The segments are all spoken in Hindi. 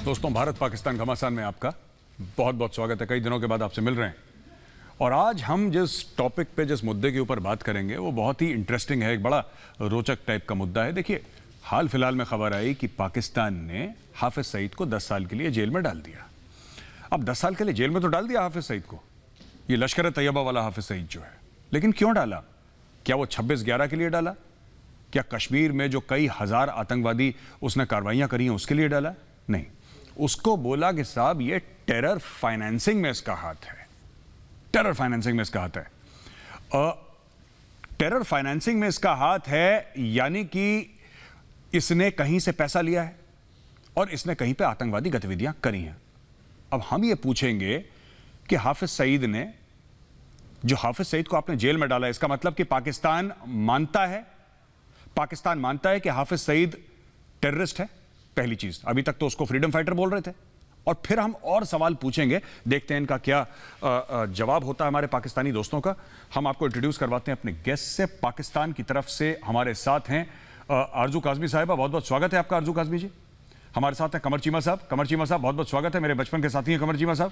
दोस्तों, भारत पाकिस्तान घमासान में आपका बहुत बहुत स्वागत है। कई दिनों के बाद आपसे मिल रहे हैं और आज हम जिस टॉपिक पे, जिस मुद्दे के ऊपर बात करेंगे वो बहुत ही इंटरेस्टिंग है। एक बड़ा रोचक टाइप का मुद्दा है। देखिए, हाल फिलहाल में खबर आई कि पाकिस्तान ने हाफिज सईद को 10 साल के लिए जेल में डाल दिया। अब 10 साल के लिए जेल में तो डाल दिया हाफिज सईद को, ये लश्कर तैयबा वाला हाफिज सईद जो है, लेकिन क्यों डाला? क्या वो 26/11 के लिए डाला? क्या कश्मीर में जो कई हजार आतंकवादी उसने कार्रवाइयां करी हैं उसके लिए डाला? नहीं, उसको बोला कि साहब ये टेरर फाइनेंसिंग में इसका हाथ है। टेरर फाइनेंसिंग में इसका हाथ है। टेरर फाइनेंसिंग में इसका हाथ है यानी कि इसने कहीं से पैसा लिया है और इसने कहीं पे आतंकवादी गतिविधियां करी हैं। अब हम ये पूछेंगे कि हाफिज सईद ने, जो हाफिज सईद को आपने जेल में डाला, इसका मतलब कि पाकिस्तान मानता है कि हाफिज सईद टेररिस्ट है। पहली चीज, अभी तक तो उसको फ्रीडम फाइटर बोल रहे थे। और फिर हम और सवाल पूछेंगे, देखते हैं इनका क्या जवाब होता है हमारे पाकिस्तानी दोस्तों का। हम आपको इंट्रोड्यूस करवाते हैं अपने गेस्ट से। पाकिस्तान की तरफ से हमारे साथ हैं आरजू काज़मी साहिबा, बहुत बहुत स्वागत है आपका आरजू काज़मी जी। हमारे साथ हैं कमर चीमा साहब। कमर चीमा साहब, बहुत बहुत स्वागत है, मेरे बचपन के साथी हैं कमर चीमा साहब।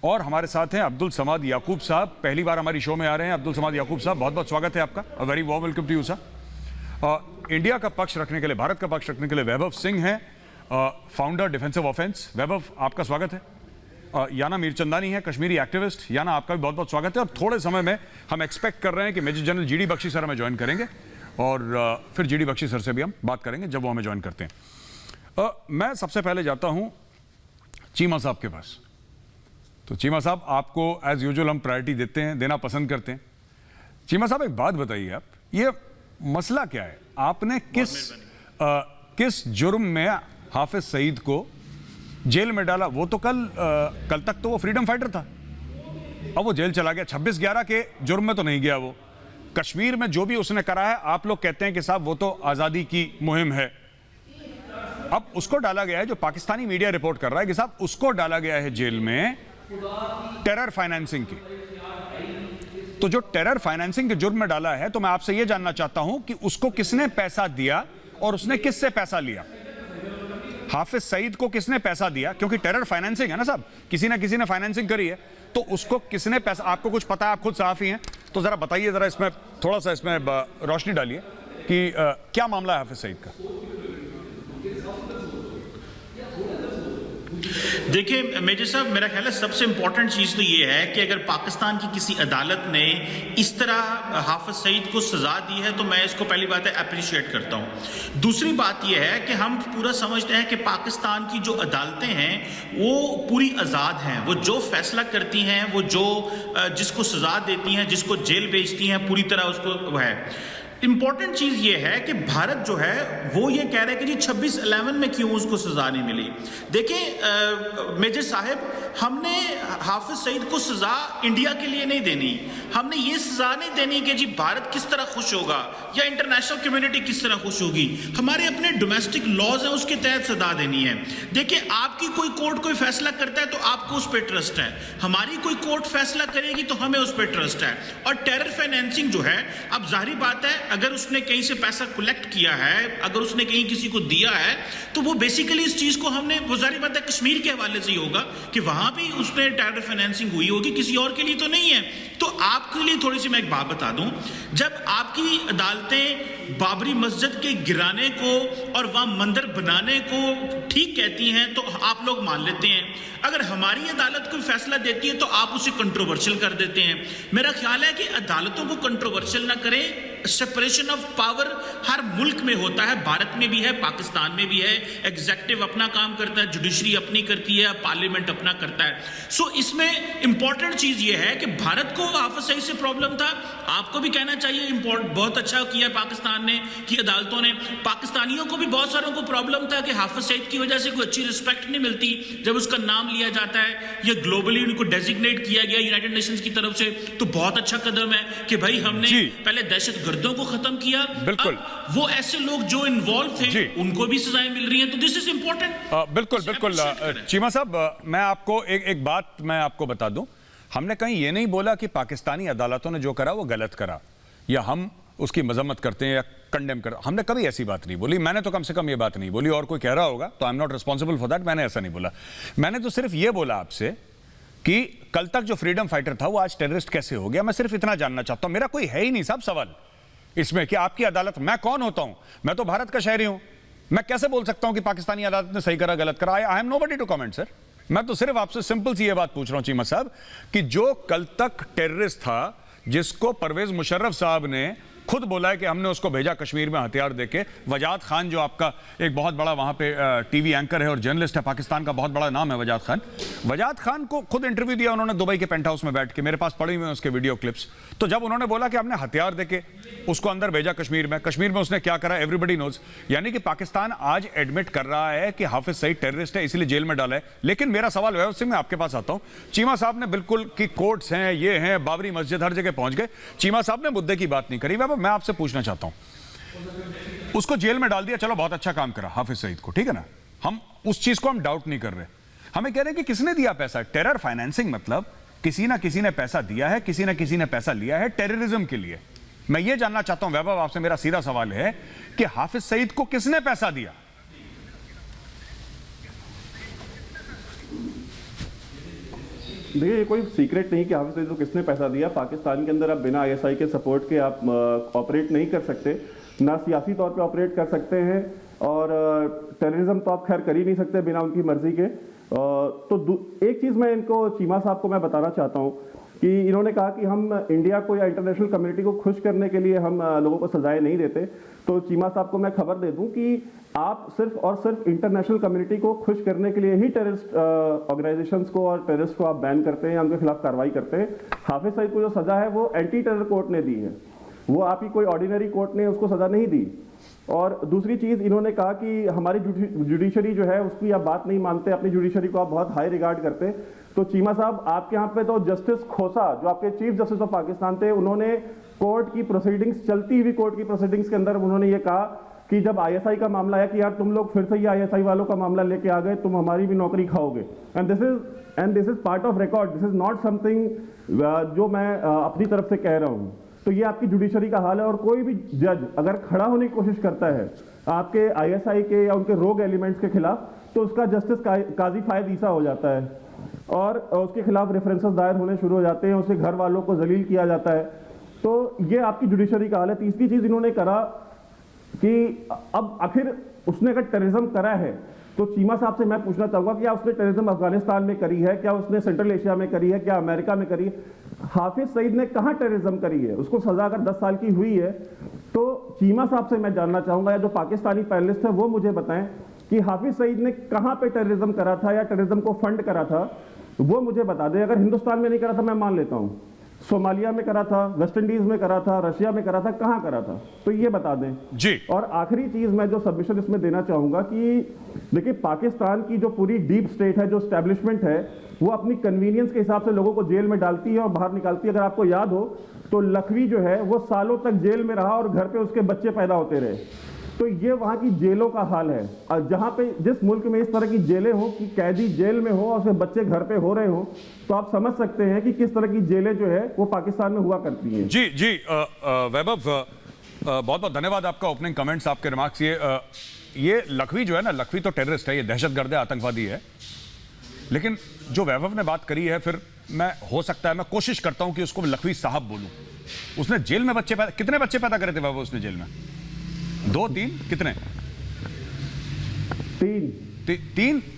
और हमारे साथ हैं अब्दुल समाद याकूब साहब, पहली बार हमारी शो में आ रहे हैं। अब्दुल समाद याकूब साहब, बहुत बहुत स्वागत है आपका। A very warm welcome to you sir. India का पक्ष रखने के लिए, भारत का पक्ष रखने के लिए वैभव सिंह हैं, फाउंडर डिफेंसिव ऑफेंस। वैभव, आपका स्वागत है। याना मीरचंदानी है, कश्मीरी एक्टिविस्ट। याना, आपका भी बहुत बहुत स्वागत है। और थोड़े समय में हम एक्सपेक्ट कर रहे हैं कि major general GD Bakshi sir हमें ज्वाइन करेंगे और फिर जीडी बख्शी सर से भी हम बात करेंगे जब वो हमें ज्वाइन करते हैं। मैं सबसे पहले जाता हूं चीमा साहब के पास। तो चीमा साहब, आपको एज यूजुअल हम प्रायोरिटी देते हैं, देना पसंद करते हैं। चीमा साहब, एक बात बताइए, आप ये मसला क्या है? आपने किस जुर्म में हाफिज सईद को जेल में डाला? वो तो कल तक तो वो फ्रीडम फाइटर था, अब वो जेल चला गया। 26/11 के जुर्म में तो नहीं गया वो। कश्मीर में जो भी उसने करा है, आप लोग कहते हैं कि साहब वो तो आजादी की मुहिम है। अब उसको डाला गया है, जो पाकिस्तानी मीडिया रिपोर्ट कर रहा है कि साहब उसको डाला गया है जेल में टेरर फाइनेंसिंग की। तो जो टेरर फाइनेंसिंग के जुर्म में डाला है, तो मैं आपसे यह जानना चाहता हूं कि उसको किसने पैसा दिया और उसने किससे पैसा लिया? हाफिज सईद को किसने पैसा दिया? क्योंकि टेरर फाइनेंसिंग है ना साहब, किसी ना किसी ने फाइनेंसिंग करी है। तो उसको किसने पैसा, आपको कुछ पता है, आप खुद सहाफी हैं, तो जरा बताइए, जरा इसमें थोड़ा सा इसमें रोशनी डालिए कि क्या मामला है हाफिज सईद का। देखिए मेजर साहब, मेरा ख्याल है सबसे इंपॉर्टेंट चीज तो ये है कि अगर पाकिस्तान की किसी अदालत ने इस तरह हाफिज सईद को सजा दी है तो मैं इसको पहली बात है अप्रिशिएट करता हूं। दूसरी बात यह है कि हम पूरा समझते हैं कि पाकिस्तान की जो अदालतें हैं वो पूरी आज़ाद हैं। वो जो फैसला करती हैं, वो जो जिसको सजा देती हैं, जिसको जेल भेजती हैं, पूरी तरह उसको है। इंपॉर्टेंट चीज ये है कि भारत जो है वो ये कह रहा है कि जी 26/11 में क्यों उसको सजा नहीं मिली। देखिए मेजर साहब, हमने हाफिज सईद को सजा इंडिया के लिए नहीं देनी, हमने ये सजा नहीं देनी कि जी भारत किस तरह खुश होगा या इंटरनेशनल कम्युनिटी किस तरह खुश होगी। हमारे अपने डोमेस्टिक लॉज हैं, उसके तहत सजा देनी है। देखिए, आपकी कोई कोर्ट कोई फैसला करता है तो आपको उस पर ट्रस्ट है, हमारी कोई कोर्ट फैसला करेगी तो हमें उस पर ट्रस्ट है। और टेरर फाइनेंसिंग जो है, अब जाहिर बात है अगर उसने कहीं से पैसा कलेक्ट किया है, अगर उसने कहीं किसी को दिया है, तो वो बेसिकली इस चीज को हमने, वो जाहिर बात है कश्मीर के हवाले से ही होगा कि वहां भी उसने टेरर फाइनेंसिंग हुई होगी, किसी और के लिए तो नहीं है। तो आपके लिए थोड़ी सी मैं एक बात बता दूं, जब आपकी अदालतें बाबरी मस्जिद के गिराने को और वहां मंदिर बनाने को ठीक कहती हैं तो आप लोग मान लेते हैं। अगर हमारी अदालत कोई फैसला देती है तो आप उसे कंट्रोवर्शियल कर देते हैं। मेरा ख्याल है कि अदालतों को कंट्रोवर्शियल ना करें। सेपरेशन ऑफ पावर हर मुल्क में होता है, भारत में भी है, पाकिस्तान में भी है। एग्जीक्यूटिव अपना काम करता है, जुडिशरी अपनी करती है, पार्लियामेंट अपना करता है। सो इसमें इंपॉर्टेंट चीज ये है कि भारत को हाफिज सईद से प्रॉब्लम था, आपको भी कहना चाहिए बहुत अच्छा किया पाकिस्तान ने कि अदालतों ने। पाकिस्तानियों को भी बहुत सारों को प्रॉब्लम था कि हाफिज सईद की वजह से कोई अच्छी रिस्पेक्ट नहीं मिलती जब उसका नाम लिया जाता है या ग्लोबली उनको डेजिग्नेट किया गया यूनाइटेड नेशंस की तरफ से। तो बहुत अच्छा कदम है कि भाई हमने पहले दहशतगर्दों को खत्म किया, बिल्कुल, वो ऐसे लोग जो इन्वॉल्व थे उनको भी सजाएं मिल रही हैं। तो दिस इज इंपॉर्टेंट। बिल्कुल बिल्कुल चीमा साहब, मैं आपको एक बात मैं आपको बता दूं, हमने कहीं ये नहीं बोला कि पाकिस्तानी अदालतों ने जो करा वो गलत करा, या हम उसकी मजम्मत करते हैं या कंडेम करते हैं। हमने कभी ऐसी बात नहीं बोली, मैंने तो कम से कम ये बात नहीं बोली, और कोई कह रहा होगा तो I am not responsible for that, मैंने ऐसा नहीं बोला। मैंने तो सिर्फ ये बोला आपसे कि कल तक जो फ्रीडम फाइटर था वो आज टेररिस्ट कैसे हो गया, मैं सिर्फ इतना जानना चाहता हूं। मेरा कोई है ही नहीं साहब सवाल इसमें कि आपकी अदालत, मैं कौन होता हूं, मैं तो भारत का शहरी हूं, मैं कैसे बोल सकता हूं कि पाकिस्तानी अदालत ने सही करा गलत करा। I am nobody to comment sir. मैं तो सिर्फ आपसे सिंपल सी ये बात पूछ रहा हूं चीमा साहब कि जो कल तक टेररिस्ट था, जिसको परवेज मुशर्रफ साहब ने खुद बोला है कि हमने उसको भेजा कश्मीर में हथियार देके, वजाद खान जो आपका एक बहुत बड़ा वहां पे टीवी एंकर है और जर्नलिस्ट है, पाकिस्तान का बहुत बड़ा नाम है वजाद खान को खुद इंटरव्यू दिया उन्होंने दुबई के पेंट हाउस में बैठ के, मेरे पास पड़े हुए हैं उसके वीडियो क्लिप्स। तो जब उन्होंने बोला कि हमने हथियार देके उसको अंदर भेजा कश्मीर में उसने क्या करा एवरीबडी नोज। यानी कि पाकिस्तान आज एडमिट कर रहा है कि हाफिज सईद टेररिस्ट है, इसलिए जेल में डाला है। लेकिन मेरा सवाल वैभव सिंह, मैं आपके पास आता हूं। चीमा साहब ने बिल्कुल कि कोर्ट्स हैं, ये हैं, बाबरी मस्जिद, हर जगह पहुंच गए। चीमा साहब ने मुद्दे की बात नहीं करी। वैभव, मैं आपसे पूछना चाहता हूं, उसको जेल में डाल दिया, चलो बहुत अच्छा काम करा हाफिज सईद को, ठीक है ना, हम उस चीज को हम डाउट नहीं कर रहे। हमें कह रहे हैं कि किसने दिया पैसा, टेरर फाइनेंसिंग, मतलब किसी ना किसी ने पैसा दिया है, किसी ना किसी ने पैसा लिया है टेररिज्म के लिए। मैं ये जानना चाहता हूं वैभव आपसे, मेरा सीधा सवाल है कि हाफिज सईद को किसने पैसा दिया? देखिए, ये कोई सीक्रेट नहीं कि हाफिज सईद को किसने पैसा दिया। पाकिस्तान के अंदर आप बिना आईएसआई के सपोर्ट के आप ऑपरेट नहीं कर सकते, ना सियासी तौर पे ऑपरेट कर सकते हैं, और टेररिज्म तो आप खैर कर ही नहीं सकते बिना उनकी मर्जी के। तो एक चीज़ मैं इनको, चीमा साहब को मैं बताना चाहता हूँ कि इन्होंने कहा कि हम इंडिया को या इंटरनेशनल कम्युनिटी को खुश करने के लिए हम लोगों को सजाएं नहीं देते। तो चीमा साहब को मैं खबर दे दूं कि आप सिर्फ और सिर्फ इंटरनेशनल कम्युनिटी को खुश करने के लिए ही टेररिस्ट ऑर्गेनाइजेशंस को और टेररिस्ट को आप बैन करते हैं, उनके खिलाफ कार्रवाई करते हैं। हाफिज सईद को जो सजा है वो एंटी टेरर कोर्ट ने दी है, वो आपकी कोई ऑर्डिनरी कोर्ट ने उसको सजा नहीं दी। और दूसरी चीज, इन्होंने कहा कि हमारी जुडिशरी जो है उसकी आप बात नहीं मानते, अपनी जुडिशरी को आप बहुत हाई रिगार्ड करते। तो चीमा साहब, आपके यहाँ पे तो जस्टिस खोसा, जो आपके चीफ जस्टिस ऑफ पाकिस्तान थे, उन्होंने कोर्ट की प्रोसीडिंग्स, चलती हुई कोर्ट की प्रोसीडिंग्स के अंदर उन्होंने ये कहा कि जब आईएसआई का मामला आया कि यार तुम लोग फिर से ये आईएसआई वालों का मामला लेके आ गए, तुम हमारी भी नौकरी खाओगे। And this is part of record, this is not something जो मैं अपनी तरफ से कह रहा हूँ। तो ये आपकी जुडिशरी का हाल है। और कोई भी जज अगर खड़ा होने की कोशिश करता है आपके आईएसआई के या उनके रोग एलिमेंट्स के खिलाफ, तो उसका जस्टिस काजी फायद ईसा हो जाता है और उसके खिलाफ रेफरेंसेस दायर होने शुरू हो जाते हैं, उसके घर वालों को जलील किया जाता है। तो ये आपकी जुडिशरी का हाल है। तीसरी चीज इन्होंने करा कि अब आखिर उसने अगर टेररिज्म करा है, तो चीमा साहब से मैं पूछना चाहूंगा कि क्या उसने टेररिज्म अफगानिस्तान में करी है, क्या उसने सेंट्रल एशिया में करी है, क्या अमेरिका में करी है? हाफिज सईद ने कहां टेररिज्म करी है? उसको सजा अगर 10 साल की हुई है, तो चीमा साहब से मैं जानना चाहूंगा, या जो पाकिस्तानी पैनलिस्ट है वो मुझे बताएं कि हाफिज सईद ने कहां पे टेररिज्म करा था या टेररिज्म को फंड करा था, वो मुझे बता दें। अगर हिंदुस्तान में नहीं करा था मैं मान लेता हूं, सोमालिया में करा था, वेस्ट इंडीज में करा था, रशिया में करा था, कहां करा था, तो ये बता दें जी। और आखिरी चीज मैं जो सबमिशन इसमें देना चाहूंगा कि देखिए, पाकिस्तान की जो पूरी डीप स्टेट है, जो स्टैब्लिशमेंट है, वो अपनी कन्वीनियंस के हिसाब से लोगों को जेल में डालती है और बाहर निकालती है। अगर आपको याद हो तो लखवी जो है वो सालों तक जेल में रहा और घर पे उसके बच्चे पैदा होते रहे। तो ये वहां की जेलों का हाल है। और जहां पे, जिस मुल्क में इस तरह की जेलें हो कि कैदी जेल में हो और उसके बच्चे घर पे हो रहे हो, तो आप समझ सकते हैं कि किस तरह की जेलें जो है वो पाकिस्तान में हुआ करती हैं। जी जी वैभव, बहुत बहुत धन्यवाद आपका, ओपनिंग कमेंट्स, आपके रिमार्क्स। ये लखवी जो है ना, लखवी तो टेररिस्ट है, ये दहशतगर्द है, आतंकवादी है। लेकिन जो वैभव ने बात करी है, फिर मैं, हो सकता है मैं कोशिश करता हूं कि उसको लखवी साहब बोलूं। उसने जेल में बच्चे पैदा, कितने बच्चे पैदा करे थे वैभव उसने जेल में? 2 3 कितने?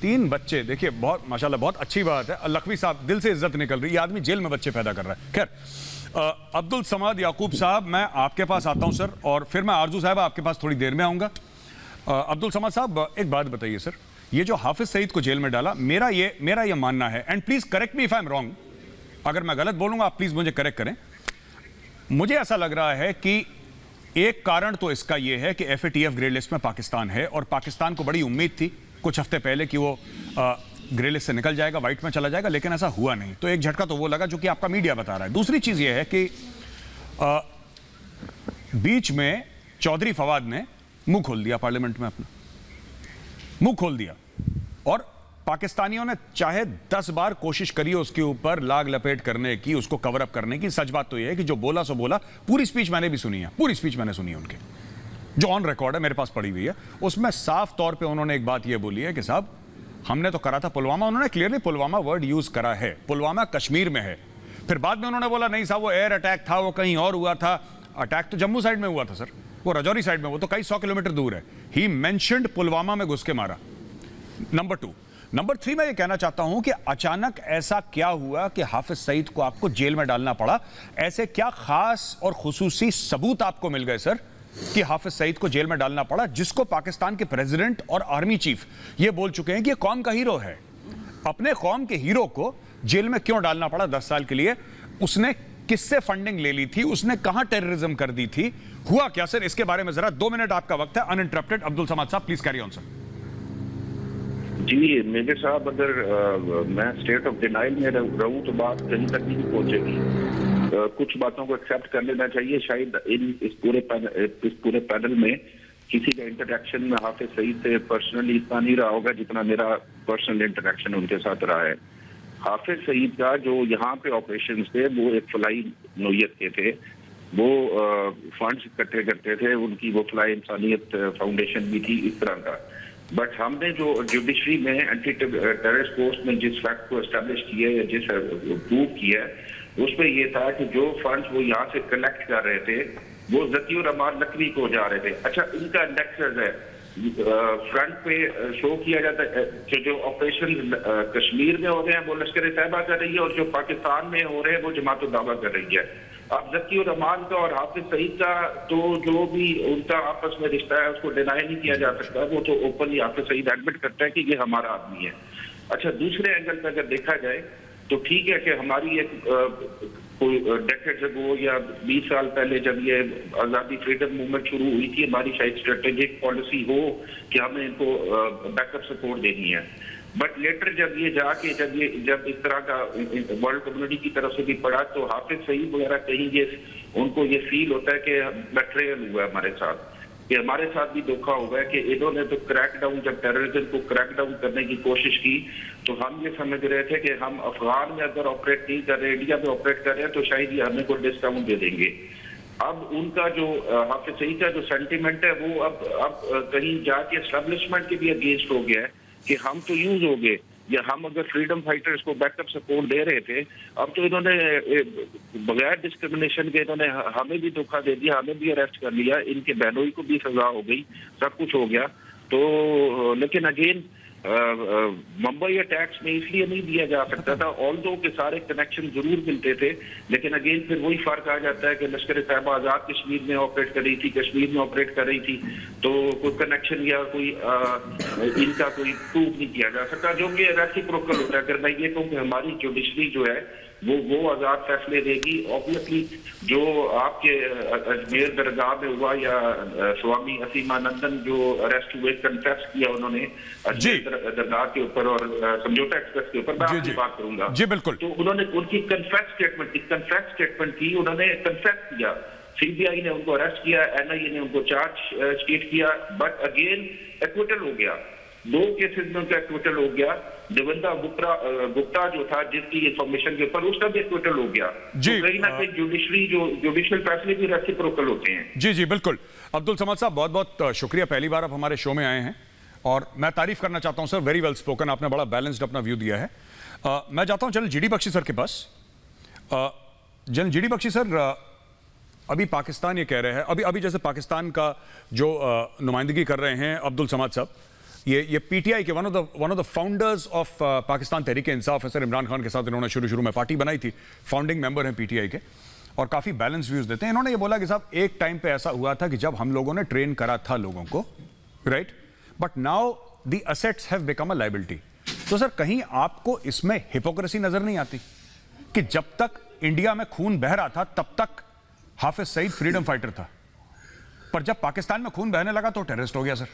3 बच्चे। देखिए, बहुत माशाल्लाह, बहुत अच्छी बात है। लखवी साहब, दिल से इज्जत निकल रही है, आदमी जेल में बच्चे पैदा कर रहा है। खैर, अब्दुल समाद याकूब साहब, मैं आपके पास आता हूं सर, और फिर मैं आरजू साहब आपके पास थोड़ी देर में आऊंगा। अब्दुल समाद साहब, एक बात बताइए सर, ये जो हाफिज सईद को जेल में डाला, मेरा ये मानना है, and please correct me if I am wrong, अगर मैं गलत बोलूंगा आप प्लीज मुझे करेक्ट करें। मुझे ऐसा लग रहा है कि एक कारण तो इसका यह है कि एफएटीएफ ग्रे लिस्ट में पाकिस्तान है, और पाकिस्तान को बड़ी उम्मीद थी कुछ हफ्ते पहले कि वो ग्रे लिस्ट से निकल जाएगा, व्हाइट में चला जाएगा, लेकिन ऐसा हुआ नहीं। तो एक झटका तो वो लगा जो कि आपका मीडिया बता रहा है। दूसरी चीज यह है कि बीच में चौधरी फवाद ने मुंह खोल दिया, पार्लियामेंट में अपना मुंह खोल दिया, और पाकिस्तानियों ने चाहे 10 बार कोशिश करी है उसके ऊपर लाग लपेट करने की, उसको कवर अप करने की, सच बात तो यह है कि जो बोला सो बोला। पूरी स्पीच मैंने भी सुनी है, पूरी स्पीच मैंने सुनी है उनके, जो ऑन रिकॉर्ड है, मेरे पास पड़ी हुई है। उसमें साफ तौर पे उन्होंने एक बात यह बोली है कि साहब हमने तो करा था पुलवामा, उन्होंने क्लियरली पुलवामा वर्ड यूज करा है, पुलवामा कश्मीर में है। फिर बाद में उन्होंने बोला नहीं साहब वो एयर अटैक था, वो कहीं और हुआ था। अटैक तो जम्मू साइड में हुआ था सर, वो राजौरी साइड में, वो तो कई 100 किलोमीटर दूर है। ही मेंशन्ड पुलवामा में घुस के मारा। नंबर 2। नंबर 3 मैं ये कहना चाहता हूं कि अचानक ऐसा क्या हुआ कि हाफिज सईद को आपको जेल में डालना पड़ा? ऐसे क्या खास और खुसूसी सबूत आपको मिल गए सर कि हाफिज सईद को जेल में डालना पड़ा, जिसको पाकिस्तान के प्रेसिडेंट और आर्मी चीफ ये बोल चुके हैं कि ये कौम का हीरो है? अपने कौम के हीरो को जेल में क्यों डालना पड़ा 10 साल के लिए? उसने किससे फंडिंग ले ली थी? उसने कहां टेररिज्म कर दी थी? हुआ क्या सर? इसके बारे में जरा 2 मिनट आपका वक्त है अनइंटरप्टेड। अब्दुल समाद साहब प्लीज कैरी ऑन सर। जी मेजर साहब, अगर मैं स्टेट ऑफ डिनाइल में रहूं तो बात कहीं तक नहीं पहुंचेगी। कुछ बातों को एक्सेप्ट कर लेना चाहिए। शायद इस पूरे पैनल में किसी का इंटरेक्शन में हाफिज सईद से पर्सनली इतना नहीं रहा होगा जितना मेरा पर्सनल इंटरेक्शन उनके साथ रहा है। हाफिज सईद का जो यहाँ पे ऑपरेशन थे वो एक फलाई नोयत के थे। वो फंड्स इकट्ठे करते थे, उनकी वो फलाई इंसानियत फाउंडेशन भी थी, इस तरह का। बट हमने जो जुडिशरी में एंटी टेररिस्ट फोर्स में जिस फैक्ट को एस्टेब्लिश किया या जिस प्रूव किया उसमें ये था कि जो फंड्स वो यहाँ से कलेक्ट कर रहे थे वो ज़कीउर रहमान नकवी को जा रहे थे। अच्छा, इनका इंडेक्सेस है, फ्रंट पे शो किया जाता है कि जो ऑपरेशन कश्मीर में हो रहे हैं वो लश्कर तैयबा कर रही है और जो पाकिस्तान में हो रहे हैं वो जमात दावा कर रही है। अब ज़कीउर रहमान का और हाफिज सईद का तो जो भी उनका आपस में रिश्ता है उसको डिनाई नहीं किया जा सकता। वो तो ओपनली हाफिज सईद एडमिट करता है कि ये हमारा आदमी है। अच्छा, दूसरे एंगल पर अगर देखा जाए तो ठीक है कि हमारी एक कोई डेकेड्स अगो या 20 साल पहले जब ये आज़ादी फ्रीडम मूवमेंट शुरू हुई थी, हमारी शायद स्ट्रेटेजिक पॉलिसी हो कि हमें इनको बैकअप सपोर्ट देनी है। बट लेटर जब ये जाके जब इस तरह का वर्ल्ड कम्युनिटी की तरफ से भी पड़ा तो हाफिज सईद वगैरह कहीं ये उनको ये फील होता है कि बेट्रेयल हुआ हमारे साथ, कि हमारे साथ भी धोखा हुआ है कि इन्होंने तो क्रैकडाउन, जब टेररिज्म को क्रैकडाउन करने की कोशिश की तो हम ये समझ रहे थे कि हम अफगान में अगर ऑपरेट नहीं कर रहे, इंडिया में ऑपरेट कर रहे हैं तो शायद ये हमें को डिस्काउंट दे देंगे। अब उनका जो हाफिज सईद का जो सेंटिमेंट है वो अब कहीं जाके एस्टेब्लिशमेंट के भी अगेंस्ट हो गया है कि हम तो यूज हो गए, या हम अगर फ्रीडम फाइटर्स को बैकअप सपोर्ट दे रहे थे अब तो इन्होंने बगैर डिस्क्रिमिनेशन के इन्होंने हमें भी धोखा दे दिया, हमें भी अरेस्ट कर लिया, इनके बहनोई को भी सजा हो गई, सब कुछ हो गया। तो लेकिन अगेन मुंबई अटैक्स में इसलिए नहीं दिया जा सकता था, ऑल्दो के सारे कनेक्शन जरूर मिलते थे, लेकिन अगेन फिर वही फर्क आ जाता है कि लश्कर तैयबा आजाद कश्मीर में ऑपरेट कर रही थी, कश्मीर में ऑपरेट कर रही थी, तो कोई कनेक्शन या कोई इनका कोई प्रूफ नहीं किया जा सकता, जो कि रेसिप्रोकल होता है। अगर मैं ये कहूँ कि हमारी जुडिशरी जो है वो आजाद फैसले देगी, ऑब्वियसली जो आपके अजमेर दरगाह में हुआ या स्वामी असीमानंदन जो अरेस्ट हुए, कन्फेस किया उन्होंने अजमेर दरगाह के ऊपर और समझौता एक्सप्रेस के ऊपर, मैं आपकी बात करूंगा जी बिल्कुल। तो उन्होंने उनकी कन्फेस स्टेटमेंट थी, उन्होंने कन्फेस किया, सीबीआई ने उनको अरेस्ट किया, एनआईए ने उनको चार्ज शीट किया, बट अगेन एक्विटल हो गया। 2 केसेस में उनका एक्विटल हो गया। देवेंद्र गुप्ता जो था जिसकी इंफॉर्मेशन के ऊपर, उसका भी एक्विटल हो गया। जी, तो कहीं ना कहीं जुडिशरी जो जुडिशियल फैसले भी रेसिप्रोकल होते हैं। जी जी बिल्कुल। अब्दुल समाद साहब बहुत बहुत शुक्रिया, पहली बार आप हमारे शो में आए हैं और मैं तारीफ करना चाहता हूं सर, वेरी वेल स्पोकन, आपने बड़ा बैलेंस्ड अपना व्यू दिया है। मैं चाहता हूं जनरल जीडी बख्शी सर के पास। जनरल जीडी बख्शी सर, अभी पाकिस्तान ये कह रहे हैं, अभी जैसे पाकिस्तान का जो नुमाइंदगी कर रहे हैं अब्दुल समाद साहब, ये पीटीआई के one of the founders of Pakistan Tehreek Insaf है सर, इमरान खान के साथ इन्होंने शुरू में पार्टी बनाई थी, फाउंडिंग मेंबर हैं पीटीआई के और काफी बैलेंस व्यूज देते हैं। इन्होंने ये बोला कि साहब एक टाइम पे ऐसा हुआ था कि जब हम लोगों ने ट्रेन करा था लोगों को, right, but now the assets have become a liability. तो सर कहीं आपको इसमें हिपोक्रेसी नजर नहीं आती कि जब तक इंडिया में खून बह रहा था तब तक हाफिज सईद फ्रीडम फाइटर था, पर जब पाकिस्तान में खून बहने लगा तो टेररिस्ट हो गया सर?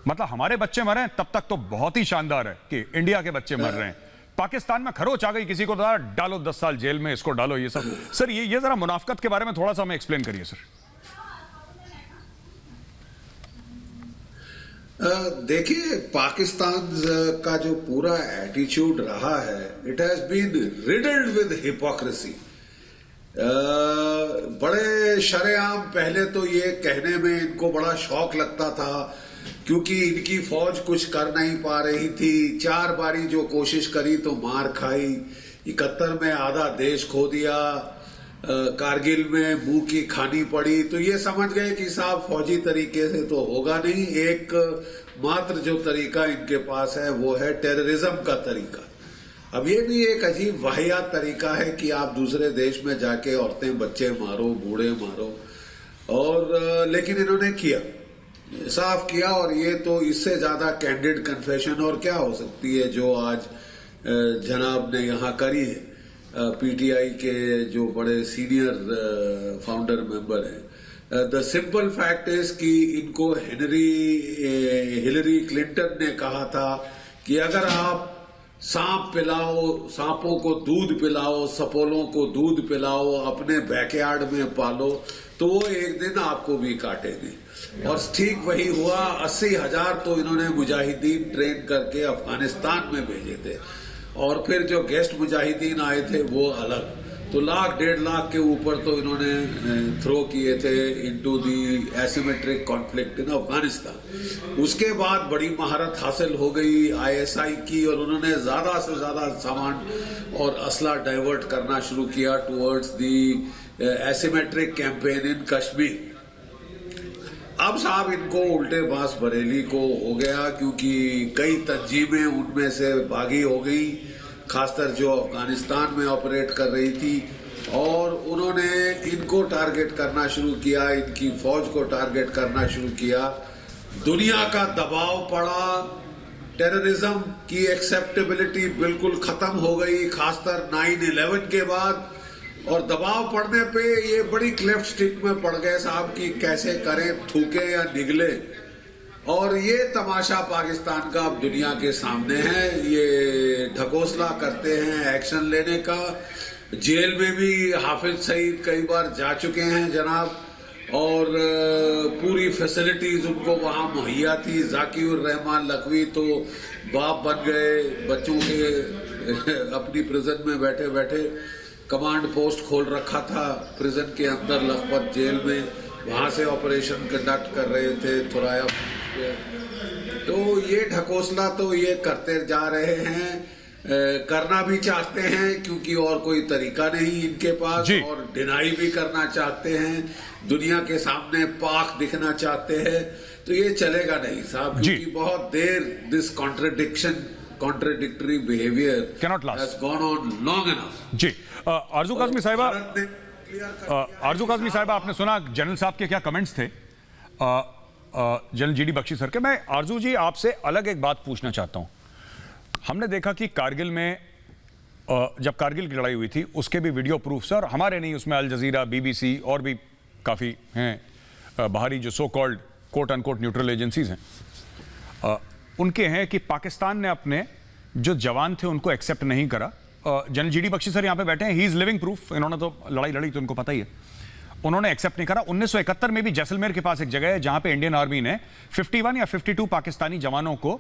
मतलब हमारे बच्चे मरे हैं तब तक तो बहुत ही शानदार है कि इंडिया के बच्चे मर रहे हैं, पाकिस्तान में खरोच आ गई, किसी को डालो 10 साल जेल में, इसको डालो, ये सब। सर ये जरा मुनाफकत के बारे में थोड़ा सा हमें एक्सप्लेन करिए सर। देखिए, पाकिस्तान का जो पूरा एटीट्यूड रहा है, it has been riddled with hypocrisy. बड़े शरेआम पहले तो ये कहने में इनको बड़ा शौक लगता था, क्योंकि इनकी फौज कुछ कर नहीं पा रही थी। 4 बारी जो कोशिश करी तो मार खाई। 71 में आधा देश खो दिया, कारगिल में मुंह की खानी पड़ी। तो ये समझ गए कि साहब फौजी तरीके से तो होगा नहीं, एक मात्र जो तरीका इनके पास है वो है टेररिज्म का तरीका। अब ये भी एक अजीब वाहियात तरीका है कि आप दूसरे देश में जाके औरतें बच्चे मारो, बूढ़े मारो, और लेकिन इन्होंने किया, साफ किया। और ये तो इससे ज्यादा कैंडिड कन्फेशन और क्या हो सकती है जो आज जनाब ने यहाँ करी है। पीटीआई के जो बड़े सीनियर फाउंडर मेंबर हैं, द सिंपल फैक्ट इज कि इनको हिलरी क्लिंटन ने कहा था कि अगर आप सांप पिलाओ, सांपों को दूध पिलाओ, सपोलों को दूध पिलाओ, अपने बैकयार्ड में पालो, तो वो एक दिन आपको भी काटेंगे। और ठीक वही हुआ। 80,000 तो इन्होंने मुजाहिदीन ट्रेन करके अफगानिस्तान में भेजे थे, और फिर जो गेस्ट मुजाहिदीन आए थे वो अलग। तो 1,00,000-1.5 के ऊपर तो इन्होंने थ्रो किए थे into the asymmetric conflict in Afghanistan. उसके बाद बड़ी महारत हासिल हो गई आईएसआई की, और उन्होंने ज्यादा से ज्यादा सामान और असला डाइवर्ट करना शुरू किया towards the asymmetric campaign in Kashmir. अब साहब इनको उल्टे बांस बरेली को हो गया, क्योंकि कई तंजीमें उनमें से बागी हो गई, खासकर जो अफगानिस्तान में ऑपरेट कर रही थी, और उन्होंने इनको टारगेट करना शुरू किया, इनकी फौज को टारगेट करना शुरू किया। दुनिया का दबाव पड़ा, टेररिज्म की एक्सेप्टेबिलिटी बिल्कुल खत्म हो गई, खासकर 9/11 के बाद। और दबाव पड़ने पे ये बड़ी क्लेफ्ट स्टिक में पड़ गए साहब कि कैसे करें, थूके या निगले। और ये तमाशा पाकिस्तान का अब दुनिया के सामने है। ये ढकोसला करते हैं एक्शन लेने का। जेल में भी हाफिज सईद कई बार जा चुके हैं जनाब, और पूरी फैसिलिटीज उनको वहां मुहैया थी। जाकिर रहमान लखवी तो बाप बन गए बच्चों के अपनी प्रिजन में बैठे बैठे। कमांड पोस्ट खोल रखा था प्रिजन के अंदर लखपत जेल में, वहां से ऑपरेशन कंडक्ट कर रहे थे थुराया। तो ये ढकोसला तो ये करते जा रहे हैं, करना भी चाहते हैं क्योंकि और कोई तरीका नहीं इनके पास, और डिनाई भी करना चाहते हैं, दुनिया के सामने पाक दिखना चाहते हैं। तो ये चलेगा नहीं साहब, क्योंकि बहुत देर this contradictory behaviour cannot last, has gone on long enough. जी आरजू काज़मी साहिबा, आपने सुना जनरल साहब के क्या कमेंट्स थे जनरल जीडी बख्शी सर के। मैं आरजू जी आपसे अलग एक बात पूछना चाहता हूं। हमने देखा कि कारगिल में जब कारगिल की लड़ाई हुई थी उसके भी वीडियो प्रूफ्स, और हमारे नहीं, उसमें अल जजीरा, बीबीसी और भी काफ़ी हैं बाहरी जो so called quote unquote neutral agencies हैं, उनके हैं कि पाकिस्तान ने अपने जो जवान थे उनको एक्सेप्ट नहीं करा। जनरल जीडी बख्शी सर यहाँ पे बैठे हैं, ही इज लिविंग प्रूफ, इन्होंने तो लड़ाई लड़ी तो उनको पता ही है। उन्होंने एक्सेप्ट नहीं करा। 1971 में भी जैसलमेर के पास एक जगह है जहां पे इंडियन आर्मी ने 51 या 52 पाकिस्तानी जवानों को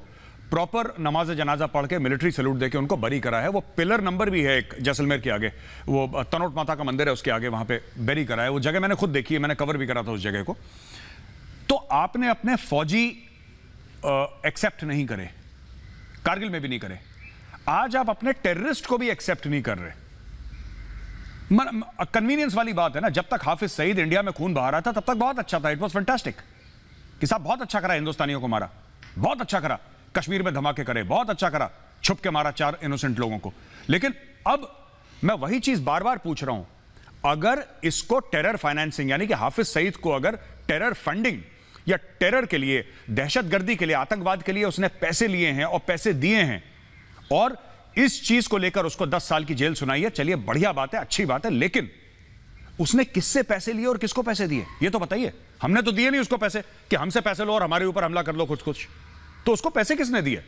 प्रॉपर नमाज जनाजा पढ़ के मिलिट्री सैल्यूट देके उनको बरी करा है। वो पिलर नंबर भी है एक जैसलमेर के आगे, वो तनोट माता का मंदिर है उसके आगे, वहां पे बरी करा है। वो जगह मैंने खुद देखी है, मैंने कवर भी करा था उस जगह को। तो आपने अपने फौजी एक्सेप्ट नहीं करे, कारगिल में भी नहीं करे, आज आप अपने टेररिस्ट को भी एक्सेप्ट नहीं कर रहे। कन्वीनियंस वाली बात है ना। जब तक हाफिज सईद इंडिया में खून बहा रहा था तब तक बहुत अच्छा था, इट वाज फैंटास्टिक कि साहब बहुत अच्छा करा, हिंदुस्तानियों को मारा, बहुत अच्छा करा, कश्मीर में धमाके करे, बहुत अच्छा करा, छुप के मारा 4 इनोसेंट लोगों को। लेकिन अब मैं वही चीज बार बार पूछ रहा हूं, अगर इसको टेरर फाइनेंसिंग यानी कि हाफिज सईद को अगर टेरर फंडिंग या टेरर के लिए, दहशतगर्दी के लिए, आतंकवाद के लिए उसने पैसे लिए हैं और पैसे दिए हैं, और इस चीज को लेकर उसको 10 साल की जेल सुनाई है, चलिए बढ़िया बात है, अच्छी बात है, लेकिन उसने किससे पैसे लिए और किसको पैसे दिए ये तो बताइए। हमने तो दिए नहीं उसको पैसे कि हमसे पैसे लो और हमारे ऊपर हमला कर लो कुछ कुछ, तो उसको पैसे किसने दिए?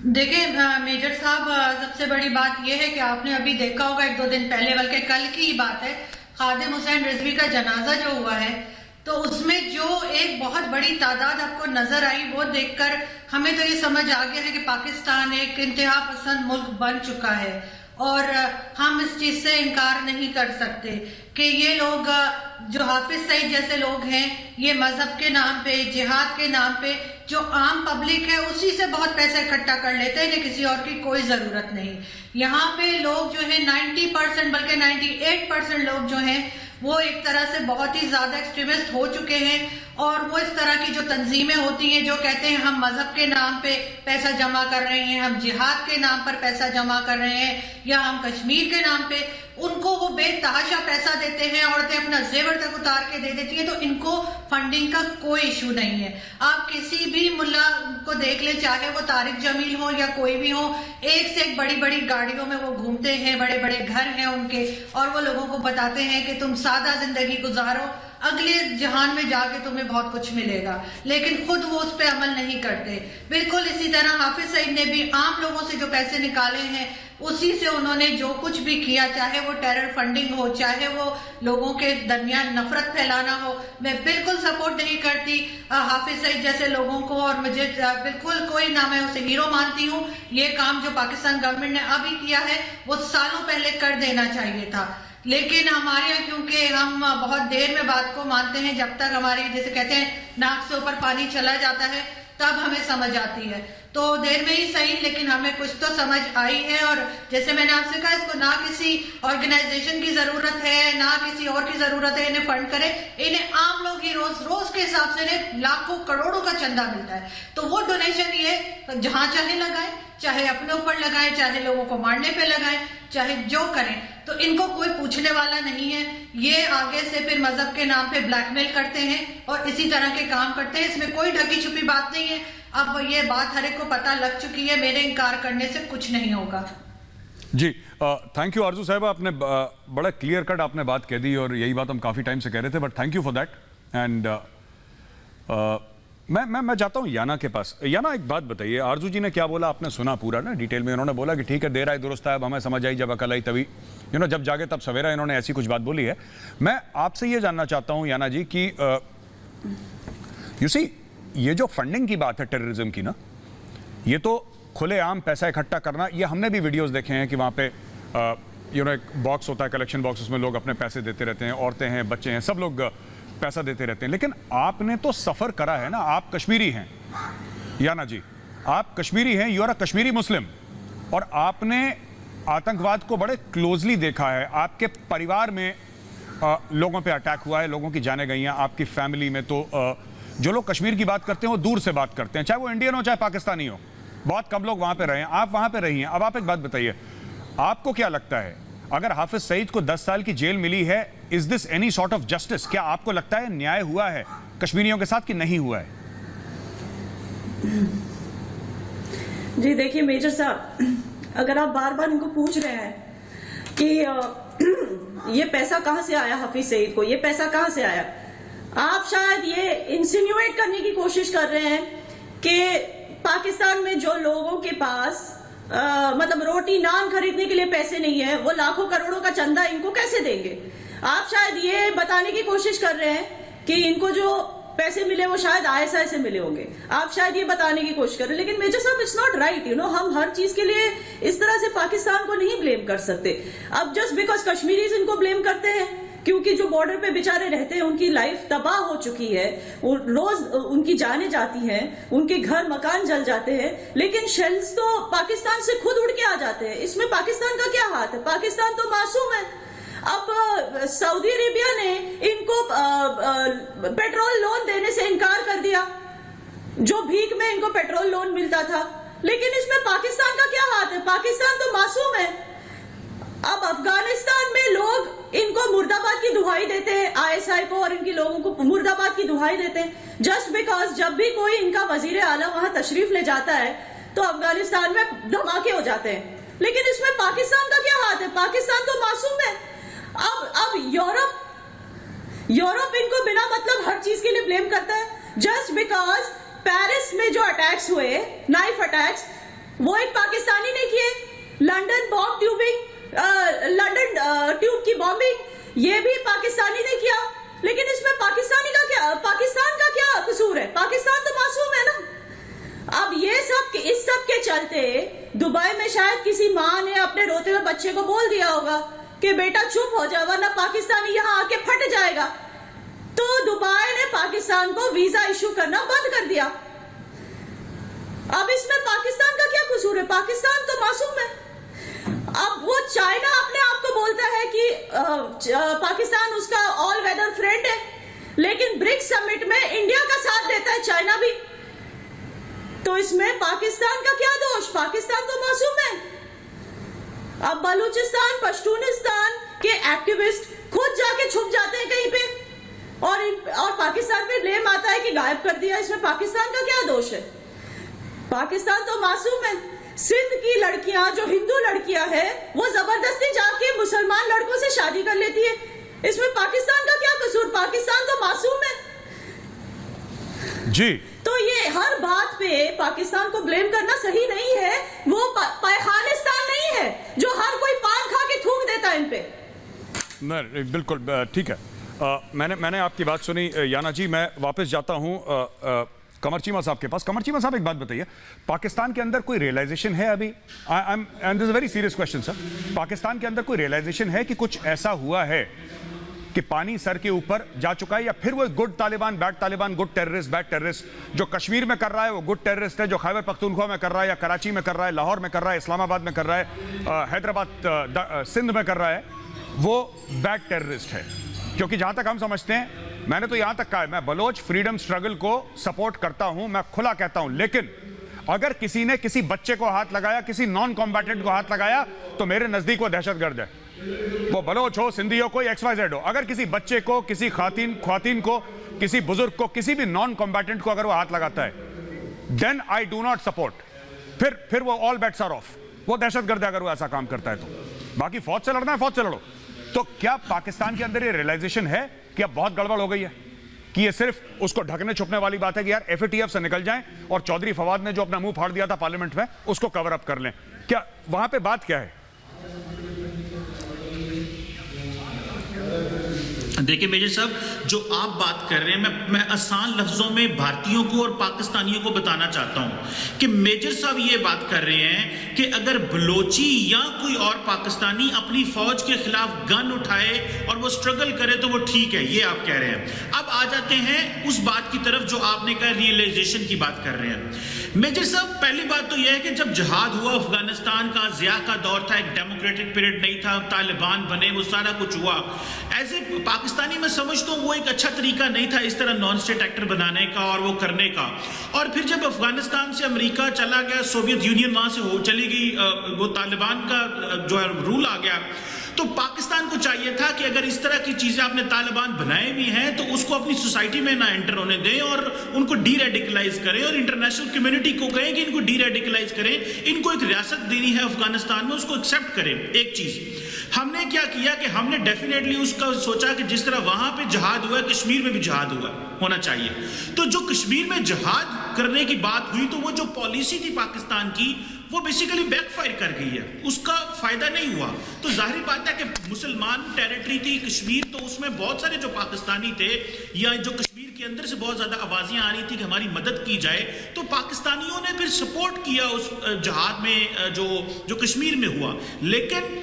देखिए मेजर साहब, सबसे बड़ी बात यह है कि आपने अभी देखा होगा 1-2 दिन पहले, बल्कि कल की ही बात है, खादिम हुसैन रिजवी का जनाजा जो हुआ है, तो उसमें जो एक बहुत बड़ी तादाद आपको नजर आई, वो देखकर हमें तो ये समझ आ गया है कि पाकिस्तान एक इंतहा पसंद मुल्क बन चुका है। और हम इस चीज से इनकार नहीं कर सकते कि ये लोग जो हाफिज सईद जैसे लोग हैं, ये मजहब के नाम पे, जिहाद के नाम पे जो आम पब्लिक है उसी से बहुत पैसा इकट्ठा कर लेते हैं कि किसी और की कोई जरूरत नहीं। यहाँ पे लोग जो है 90% बल्कि 98% लोग जो हैं वो एक तरह से बहुत ही ज्यादा एक्सट्रीमिस्ट हो चुके हैं। और वो इस तरह की जो तंजीमें होती हैं जो कहते हैं हम मजहब के नाम पे पैसा जमा कर रहे हैं, हम जिहाद के नाम पर पैसा जमा कर रहे हैं, या हम कश्मीर के नाम पे, उनको वो बेतहाशा पैसा देते हैं, औरतें अपना जेवर तक उतार के दे देती हैं। तो इनको फंडिंग का कोई इशू नहीं है। आप किसी भी मुल्ला को देख ले, चाहे वो तारिक जमील हो या कोई भी हो, एक से एक बड़ी बड़ी गाड़ियों में वो घूमते हैं, बड़े बड़े घर हैं उनके, और वो लोगों को बताते हैं कि तुम सादा जिंदगी गुजारो, अगले जहान में जाके तुम्हें बहुत कुछ मिलेगा, लेकिन खुद वो उस पर अमल नहीं करते। बिल्कुल इसी तरह हाफिज सईद ने भी आम लोगों से जो पैसे निकाले हैं उसी से उन्होंने जो कुछ भी किया, चाहे वो टेरर फंडिंग हो, चाहे वो लोगों के दरमियान नफरत फैलाना हो। मैं बिल्कुल सपोर्ट नहीं करती हाफिज सईद जैसे लोगों को, और मुझे बिल्कुल कोई ना, मैं उसे हीरो मानती हूँ। ये काम जो पाकिस्तान गवर्नमेंट ने अभी किया है वो सालों पहले कर देना चाहिए था, लेकिन हमारे यहाँ क्योंकि हम बहुत देर में बात को मानते हैं, जब तक हमारी जैसे कहते हैं नाक से ऊपर पानी चला जाता है तब हमें समझ आती है। तो देर में ही सही, लेकिन हमें कुछ तो समझ आई है। और जैसे मैंने आपसे कहा, इसको ना किसी ऑर्गेनाइजेशन की जरूरत है, ना किसी और की जरूरत है इन्हें फंड करे। इन्हें आम लोग ही रोज रोज के हिसाब से इन्हें लाखों करोड़ों का चंदा मिलता है, तो वो डोनेशन ये जहां चाहे लगाए, चाहे अपने ऊपर लगाएं, चाहे लोगों को मारने पे लगाएं, चाहे जो करें, तो इनको कोई पूछने वाला नहीं है। ये आगे से फिर मजहब के नाम पे ब्लैकमेल करते हैं और इसी तरह के काम करते हैं। इसमें कोई ढकी छुपी बात नहीं है। अब ये बात हर एक को पता लग चुकी है, मेरे इनकार करने से कुछ नहीं होगा। जी थैंक यू आरजू साहब, आपने बड़ा क्लियर कट आपने बात कह दी, और यही बात हम काफ़ी टाइम से कह रहे थे, but thank you for that. And मैं जाता हूँ याना के पास। याना, एक बात बताइए, आरजू जी ने क्या बोला आपने सुना पूरा ना डिटेल में। उन्होंने बोला कि ठीक है, देर आए दुरुस्त आए, अब हमें समझ आई, जब अकल आई तभी, जब जागे तब सवेरा। इन्होंने ऐसी कुछ बात बोली है। मैं आपसे ये जानना चाहता हूँ याना जी कि यू सी, ये जो फंडिंग की बात है टेररिज्म की ना, ये तो खुलेआम पैसा इकट्ठा करना, ये हमने भी वीडियोस देखे हैं कि वहाँ पे एक बॉक्स होता है, कलेक्शन बॉक्स, उसमें लोग अपने पैसे देते रहते हैं, औरतें हैं, बच्चे हैं, सब लोग पैसा देते रहते हैं। लेकिन आपने तो सफ़र करा है ना, आप कश्मीरी हैं याना जी, आप कश्मीरी हैं, यू आर अ कश्मीरी मुस्लिम, और आपने आतंकवाद को बड़े क्लोजली देखा है। आपके परिवार में लोगों पे अटैक हुआ है, लोगों की जानें गई हैं, आपकी फैमिली में। तो जो लोग कश्मीर की बात करते हैं वो दूर से बात करते हैं, चाहे वो इंडियन हो चाहे पाकिस्तानी हो। बहुत कम लोग वहाँ पे रहे हैं, आप वहाँ पे रही हैं। अब आप एक बात बताइए, आपको क्या लगता है, अगर हाफिज सईद को 10 साल की जेल मिली है, is this any sort of justice? क्या आपको लगता है न्याय हुआ है कश्मीरियों के साथ कि नहीं हुआ है? जी देखिए मेजर साहब, अगर आप बार बार इनको पूछ रहे हैं कि ये पैसा कहां से आया हाफिज सईद को, ये पैसा कहां से आया, आप शायद ये इंसिन्यूएट करने की कोशिश कर रहे हैं कि पाकिस्तान में जो लोगों के पास मतलब रोटी नान खरीदने के लिए पैसे नहीं है, वो लाखों करोड़ों का चंदा इनको कैसे देंगे। आप शायद ये बताने की कोशिश कर रहे हैं कि इनको जो पैसे मिले वो शायद आईएसआई से मिले होंगे, आप शायद ये बताने की कोशिश कर रहे हैं। लेकिन मेजर साहब, इट्स नॉट राइट, हम हर चीज के लिए इस तरह से पाकिस्तान को नहीं ब्लेम कर सकते। अब जस्ट बिकॉज कश्मीरीज इनको ब्लेम करते हैं क्योंकि जो बॉर्डर पे बेचारे रहते हैं उनकी लाइफ तबाह हो चुकी है, रोज उनकी जानें जाती हैं, उनके घर मकान जल जाते हैं, लेकिन शेल्स तो पाकिस्तान से खुद उड़ के आ जाते हैं। इसमें पाकिस्तान का क्या हाथ है? पाकिस्तान तो मासूम है। अब सऊदी अरेबिया ने इनको पेट्रोल लोन देने से इनकार कर दिया, जो भीख में इनको पेट्रोल लोन मिलता था, लेकिन इसमें पाकिस्तान का क्या हाथ है? पाकिस्तान तो मासूम है। अब अफगानिस्तान में लोग इनको मुर्दाबाद की दुहाई देते हैं, आईएसआई को और इनके लोगों को मुर्दाबाद की दुहाई देते हैं, जस्ट बिकॉज जब भी कोई इनका वजीर आला वहां तशरीफ ले जाता है तो अफगानिस्तान में धमाके हो जाते हैं। लेकिन इसमें पाकिस्तान का क्या हाथ है? पाकिस्तान तो मासूम है। अब यूरोप इनको बिना मतलब हर चीज के लिए ब्लेम करता है, जस्ट बिकॉज पेरिस में जो अटैक्स हुए, नाइफ अटैक्स, वो एक पाकिस्तानी ने किए। London bomb tubing, London tube की बॉम्बिंग, ये भी पाकिस्तानी ने किया, लेकिन इसमें पाकिस्तान का क्या कसूर है? पाकिस्तान तो मासूम है ना। अब इस सब के चलते दुबई में शायद किसी माँ ने अपने रोते हुए बच्चे को बोल दिया होगा कि बेटा चुप हो जा वरना पाकिस्तानी यहाँ आके फट जाएगा। तो दुबई ने पाकिस्तान को वीजा इशू करना बंद कर दिया। अब इसमें पाकिस्तान का क्या कसूर है? पाकिस्तान तो मासूम है। अब वो चाइना अपने आप को बोलता है कि पाकिस्तान उसका ऑल वेदर फ्रेंड है, लेकिन ब्रिक्स समिट में इंडिया का साथ देता है चाइना भी। तो इसमें पाकिस्तान का क्या दोष? पाकिस्तान तो मासूम है। अब बलूचिस्तान पश्तूनिस्तान के एक्टिविस्ट खुद जाके छुप जाते हैं कहीं पे और पाकिस्तान पे ब्लेम आता है कि गायब कर दिया। इसमें पाकिस्तान का क्या दोष है? पाकिस्तान तो मासूम है। सिंध की लड़कियां जो हिंदू लड़कियां हैं वो जबरदस्ती जाके मुसलमान लड़कों से शादी कर लेती है। इसमें पाकिस्तान का क्या कसूर? पाकिस्तान तो मासूम है जी। तो ये हर बात पे पाकिस्तान को ब्लेम करना सही नहीं है। वो पाकिस्तान नहीं है जो हर कोई पान खा के थूक देता है इन पे। नहीं, बिल्कुल ठीक है। मैंने आपकी बात सुनी याना जी। मैं वापस जाता हूं कमर चीमा साहब के पास। कमर चीमा साहब, एक बात बताइए, पाकिस्तान के अंदर कोई रियलाइजेशन है अभी? And this is very serious question sir. Pakistan के अंदर कोई रियलाइजेशन है कि कुछ ऐसा हुआ है कि पानी सर के ऊपर जा चुका है, या फिर वो good Taliban, bad Taliban, good terrorist, bad terrorist जो कश्मीर में कर रहा है वो गुड टेररिस्ट है, जो खैबर पख्तूनख्वा में कर रहा है या कराची में कर रहा है, लाहौर में कर रहा है, इस्लामाबाद में कर रहा है, हैदराबाद सिंध में कर रहा है, वो बैड टेररिस्ट है? क्योंकि जहां तक हम समझते हैं, मैंने तो यहां तक कहा है, मैं बलोच फ्रीडम स्ट्रगल को सपोर्ट करता हूं, मैं खुला कहता हूं, लेकिन अगर किसी ने किसी बच्चे को हाथ लगाया, किसी नॉन कॉम्बैटेंट को हाथ लगाया, तो मेरे नजदीक वो दहशतगर्द है। वो बलोच हो, सिंधी हो, कोई XYZ हो, अगर किसी बच्चे को, किसी खातिन को, किसी बुजुर्ग को, किसी भी नॉन कॉम्बैटेंट को अगर वो हाथ लगाता है, then I do not support. फिर वो ऑल बेट्स आर ऑफ। वो दहशतगर्द है अगर वो ऐसा काम करता है तो। बाकी फौज से लड़ना है, फौज से लड़ो। तो क्या पाकिस्तान के अंदर ये रियलाइजेशन है कि अब बहुत गड़बड़ हो गई है, कि ये सिर्फ उसको ढकने छुपने वाली बात है कि यार FATF से निकल जाएं और चौधरी फवाद ने जो अपना मुंह फाड़ दिया था पार्लियामेंट में उसको कवर अप कर लें? क्या वहां पे बात क्या है? देखिए मेजर साहब, जो आप बात कर रहे हैं, मैं आसान लफ्जों में भारतीयों को और पाकिस्तानियों को बताना चाहता हूं कि मेजर साहब ये बात कर रहे हैं कि अगर बलोची या कोई और पाकिस्तानी अपनी फौज के खिलाफ गन उठाए और वो स्ट्रगल करे तो वो ठीक है, ये आप कह रहे हैं। अब आ जाते हैं उस बात की तरफ जो आपने कहा, रियलाइजेशन की बात कर रहे हैं। मेजर साहब, पहली बात तो यह है कि जब जिहाद हुआ, अफगानिस्तान का ज़िया का दौर था, एक डेमोक्रेटिक पीरियड नहीं था, तालिबान बने, वो सारा कुछ हुआ। एज ए पाकिस्तानी मैं समझता हूँ वो एक अच्छा तरीका नहीं था इस तरह नॉन स्टेट एक्टर बनाने का और वो करने का। और फिर जब अफगानिस्तान से अमेरिका चला गया, सोवियत यूनियन वहां से चली गई, वो तालिबान का जो है रूल आ गया, तो पाकिस्तान को चाहिए था कि अगर इस तरह की चीजें आपने तालिबान बनाए भी हैं तो उसको अपनी सोसाइटी में ना एंटर होने दें और उनको डी रेडिकलाइज करें, और इंटरनेशनल कम्युनिटी को कहें कि इनको डी रेडिकलाइज करें, इनको एक रियासत देनी है अफगानिस्तान में, उसको एक्सेप्ट करें। एक चीज हमने क्या किया कि हमने डेफिनेटली उसका सोचा कि जिस तरह वहां पे जिहाद हुआ, कश्मीर में भी जिहाद होना चाहिए। तो जो कश्मीर में जिहाद करने की बात हुई, तो वो जो पॉलिसी थी पाकिस्तान की, वो बेसिकली बैकफायर कर गई है, उसका फायदा नहीं हुआ। तो जाहिर बात है कि मुसलमान टेरिटरी थी कश्मीर, तो उसमें बहुत सारे जो पाकिस्तानी थे या जो कश्मीर के अंदर से बहुत ज्यादा आवाजें आ रही थी कि हमारी मदद की जाए, तो पाकिस्तानियों ने फिर सपोर्ट किया उस जिहाद में जो कश्मीर में हुआ। लेकिन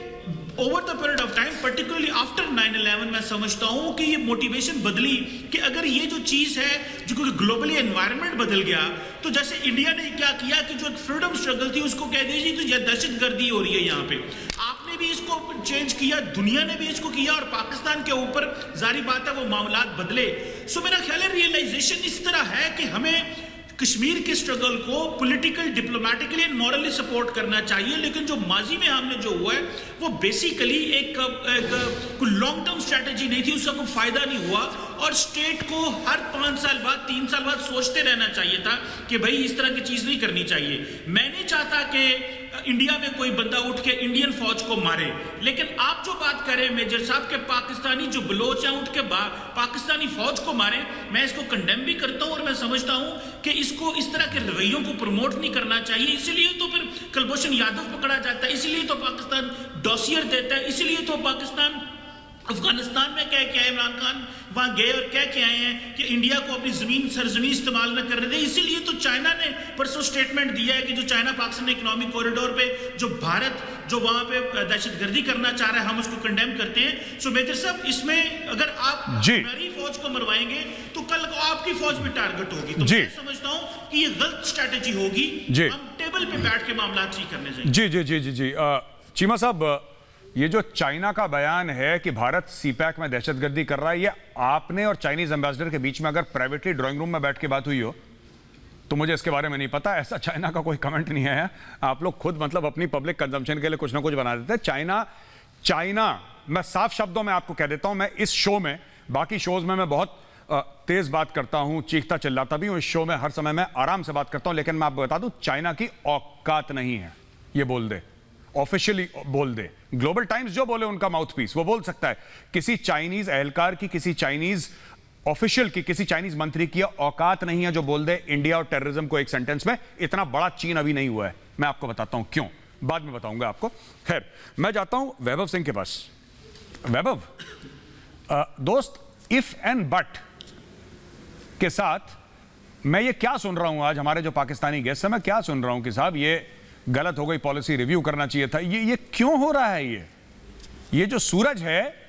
over the period of time, particularly after 9/11, मैं समझता हूं कि ये मोटिवेशन बदली कि अगर ये जो चीज है, जो क्योंकि ग्लोबली एनवायरनमेंट बदल गया, तो जैसे इंडिया ने क्या किया कि जो एक फ्रीडम स्ट्रगल थी उसको कह दीजिए तो ये दहशतगर्दी हो रही है यहाँ पे, आपने भी इसको चेंज किया, दुनिया ने भी इसको किया, और पाकिस्तान के ऊपर जारी बात है वो मामलात बदले। सो मेरा ख्याल है रियलाइजेशन इस तरह है कि हमें कश्मीर के स्ट्रगल को political, diplomatically and morally support करना चाहिए, लेकिन जो माजी में हमने जो हुआ है वो बेसिकली एक कोई लॉन्ग टर्म स्ट्रेटेजी नहीं थी, उसका कोई फायदा नहीं हुआ, और स्टेट को हर 5 साल बाद, 3 साल बाद सोचते रहना चाहिए था कि भाई इस तरह की चीज नहीं करनी चाहिए। मैं नहीं चाहता कि इंडिया में कोई बंदा उठ के इंडियन फौज को मारे, लेकिन आप जो बात करें मेजर साहब के पाकिस्तानी जो बलोच हैं उठ के पाकिस्तानी फौज को मारे, मैं इसको कंडेम भी करता हूं, और मैं समझता हूं कि इसको इस तरह के रवैयों को प्रमोट नहीं करना चाहिए। इसीलिए तो फिर कुलभूषण यादव पकड़ा जाता है, इसीलिए तो पाकिस्तान डॉसियर देता है, इसीलिए तो पाकिस्तान अफगानिस्तान में कह के आए इमरान खान, वहां गए और कह के आए हैं कि इंडिया को अपनी जमीन सरजमीन इस्तेमाल न करने दें। इसीलिए तो चाइना ने परसों स्टेटमेंट दिया है कि जो चाइना पाकिस्तान इकोनॉमिक कॉरिडोर पे जो भारत जो वहां पे दहशतगर्दी करना चाह रहा है, हम उसको कंडेम करते हैं। सो मेजर साहब, इसमें अगर आप हमारी फौज को मरवाएंगे तो कल को आपकी फौज भी टारगेट होगी। तो मैं समझता हूं कि ये गलत स्ट्रैटेजी होगी। हम टेबल पे बैठ के मामला ठीक करने जाएंगे। जी चीमा साहब, ये जो चाइना का बयान है कि भारत सीपैक में दहशतगर्दी कर रहा है, ये आपने और चाइनीज एम्बेसडर के बीच में अगर प्राइवेटली ड्राइंग रूम में बैठ के बात हुई हो तो मुझे इसके बारे में नहीं पता। ऐसा चाइना का कोई कमेंट नहीं है। आप लोग खुद मतलब अपनी पब्लिक कंजम्पशन के लिए कुछ ना कुछ बना देते हैं। चाइना मैं साफ शब्दों में आपको कह देता हूं, मैं इस शो में, बाकी शोज में मैं बहुत तेज बात करता हूं, चीखता चिल्लाता भी हूं। इस शो में हर समय मैं आराम से बात करता हूं, लेकिन मैं आपको बता दूं, चाइना की औकात नहीं है ये बोल दे, ऑफिशियली बोल दे। ग्लोबल टाइम्स जो बोले उनका माउथपीस, वो बोल सकता है। किसी चाइनीज एहलकार की, किसी चाइनीज ऑफिशियल की, किसी चाइनीज मंत्री की औकात नहीं है जो बोल दे इंडिया और टेररिज्म को एक सेंटेंस में। इतना बड़ा चीन अभी नहीं हुआ है। मैं आपको बताता हूं क्यों, बाद में बताऊंगा आपको। खैर, मैं जाता हूं वैभव सिंह के पास। वैभव दोस्त, इफ एंड बट के साथ मैं ये क्या सुन रहा हूं आज हमारे जो पाकिस्तानी गेस्ट है, मैं क्या सुन रहा हूं कि साहब ये गलत हो गई, पॉलिसी रिव्यू करना चाहिए था। ये क्यों हो रहा है? ये जो सूरज है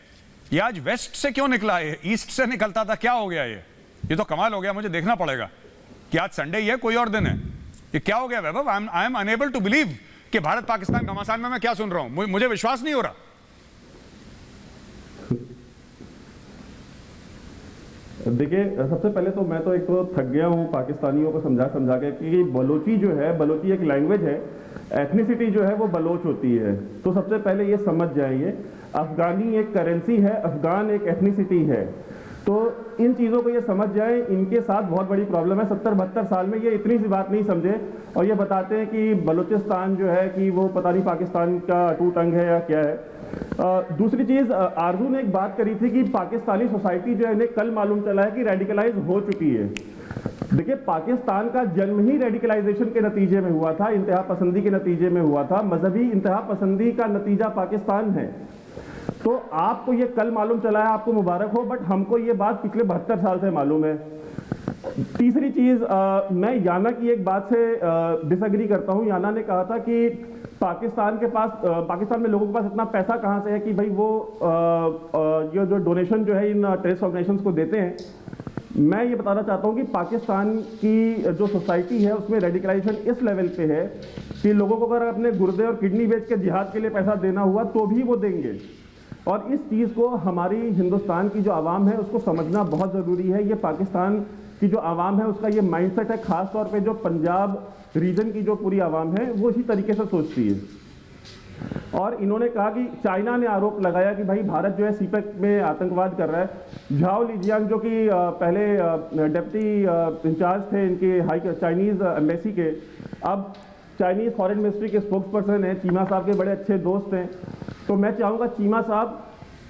ये आज वेस्ट से क्यों निकला है? ईस्ट से निकलता था, क्या हो गया? ये तो कमाल हो गया। मुझे देखना पड़ेगा कि आज संडे ही है, कोई और दिन है। ये क्या हो गया Vaibhav? I am unable to believe कि भारत पाकिस्तान घमासान में मैं क्या सुन रहा हूं। मुझे विश्वास नहीं हो रहा। देखिए, सबसे पहले तो मैं तो एक तो थक गया हूँ पाकिस्तानियों को समझा के कि बलोची जो है, बलोची एक लैंग्वेज है, एथनिसिटी जो है वो बलोच होती है। तो सबसे पहले ये समझ जाइए, अफगानी एक करेंसी है, अफगान एक एथनिसिटी है। तो इन चीज़ों को ये समझ जाए, इनके साथ बहुत बड़ी प्रॉब्लम है। 70-72 साल में ये इतनी सी बात नहीं समझे और ये बताते हैं कि बलूचिस्तान जो है कि वो पता नहीं पाकिस्तान का अटूट अंग है या क्या है। दूसरी चीज़, आरजू ने एक बात करी थी कि पाकिस्तानी सोसाइटी जो है, इन्हें कल मालूम चला है कि रेडिकलाइज हो चुकी है। देखिए, पाकिस्तान का जन्म ही रेडिकलाइजेशन के नतीजे में हुआ था, इंतहा पसंदी के नतीजे में हुआ था। मजहबी इंतहा पसंदी का नतीजा पाकिस्तान है। तो आपको ये कल मालूम चला है, आपको मुबारक हो, बट हमको ये बात पिछले 72 साल से मालूम है। तीसरी चीज़, मैं याना की एक बात से डिसएग्री करता हूँ। याना ने कहा था कि पाकिस्तान में लोगों के पास इतना पैसा कहाँ से है कि भाई वो ये जो डोनेशन जो है इन टेररिस्ट ऑर्गेनाइजेशंस को देते हैं। मैं ये बताना चाहता हूँ कि पाकिस्तान की जो सोसाइटी है उसमें रेडिकलाइजेशन इस लेवल पे है कि लोगों को अगर अपने गुर्दे और किडनी बेच के जिहाद के लिए पैसा देना हुआ तो भी वो देंगे। और इस चीज़ को हमारी हिंदुस्तान की जो आवाम है उसको समझना बहुत ज़रूरी है। ये पाकिस्तान की जो आवाम है उसका ये माइंडसेट है, ख़ास तौर पे जो पंजाब रीजन की जो पूरी आवाम है वो इसी तरीके से सोचती है। और इन्होंने कहा कि चाइना ने आरोप लगाया कि भाई भारत जो है सीपेक में आतंकवाद कर रहा है। झाओ लिजियांग जो कि पहले डिप्टी इंचार्ज थे इनके हाई चाइनीज़ एम्बेसी के, अब चाइनीज़ फॉरेन मिनिस्ट्री के स्पोक्स पर्सन हैं, चीमा साहब के बड़े अच्छे दोस्त हैं। तो मैं चाहूँगा चीमा साहब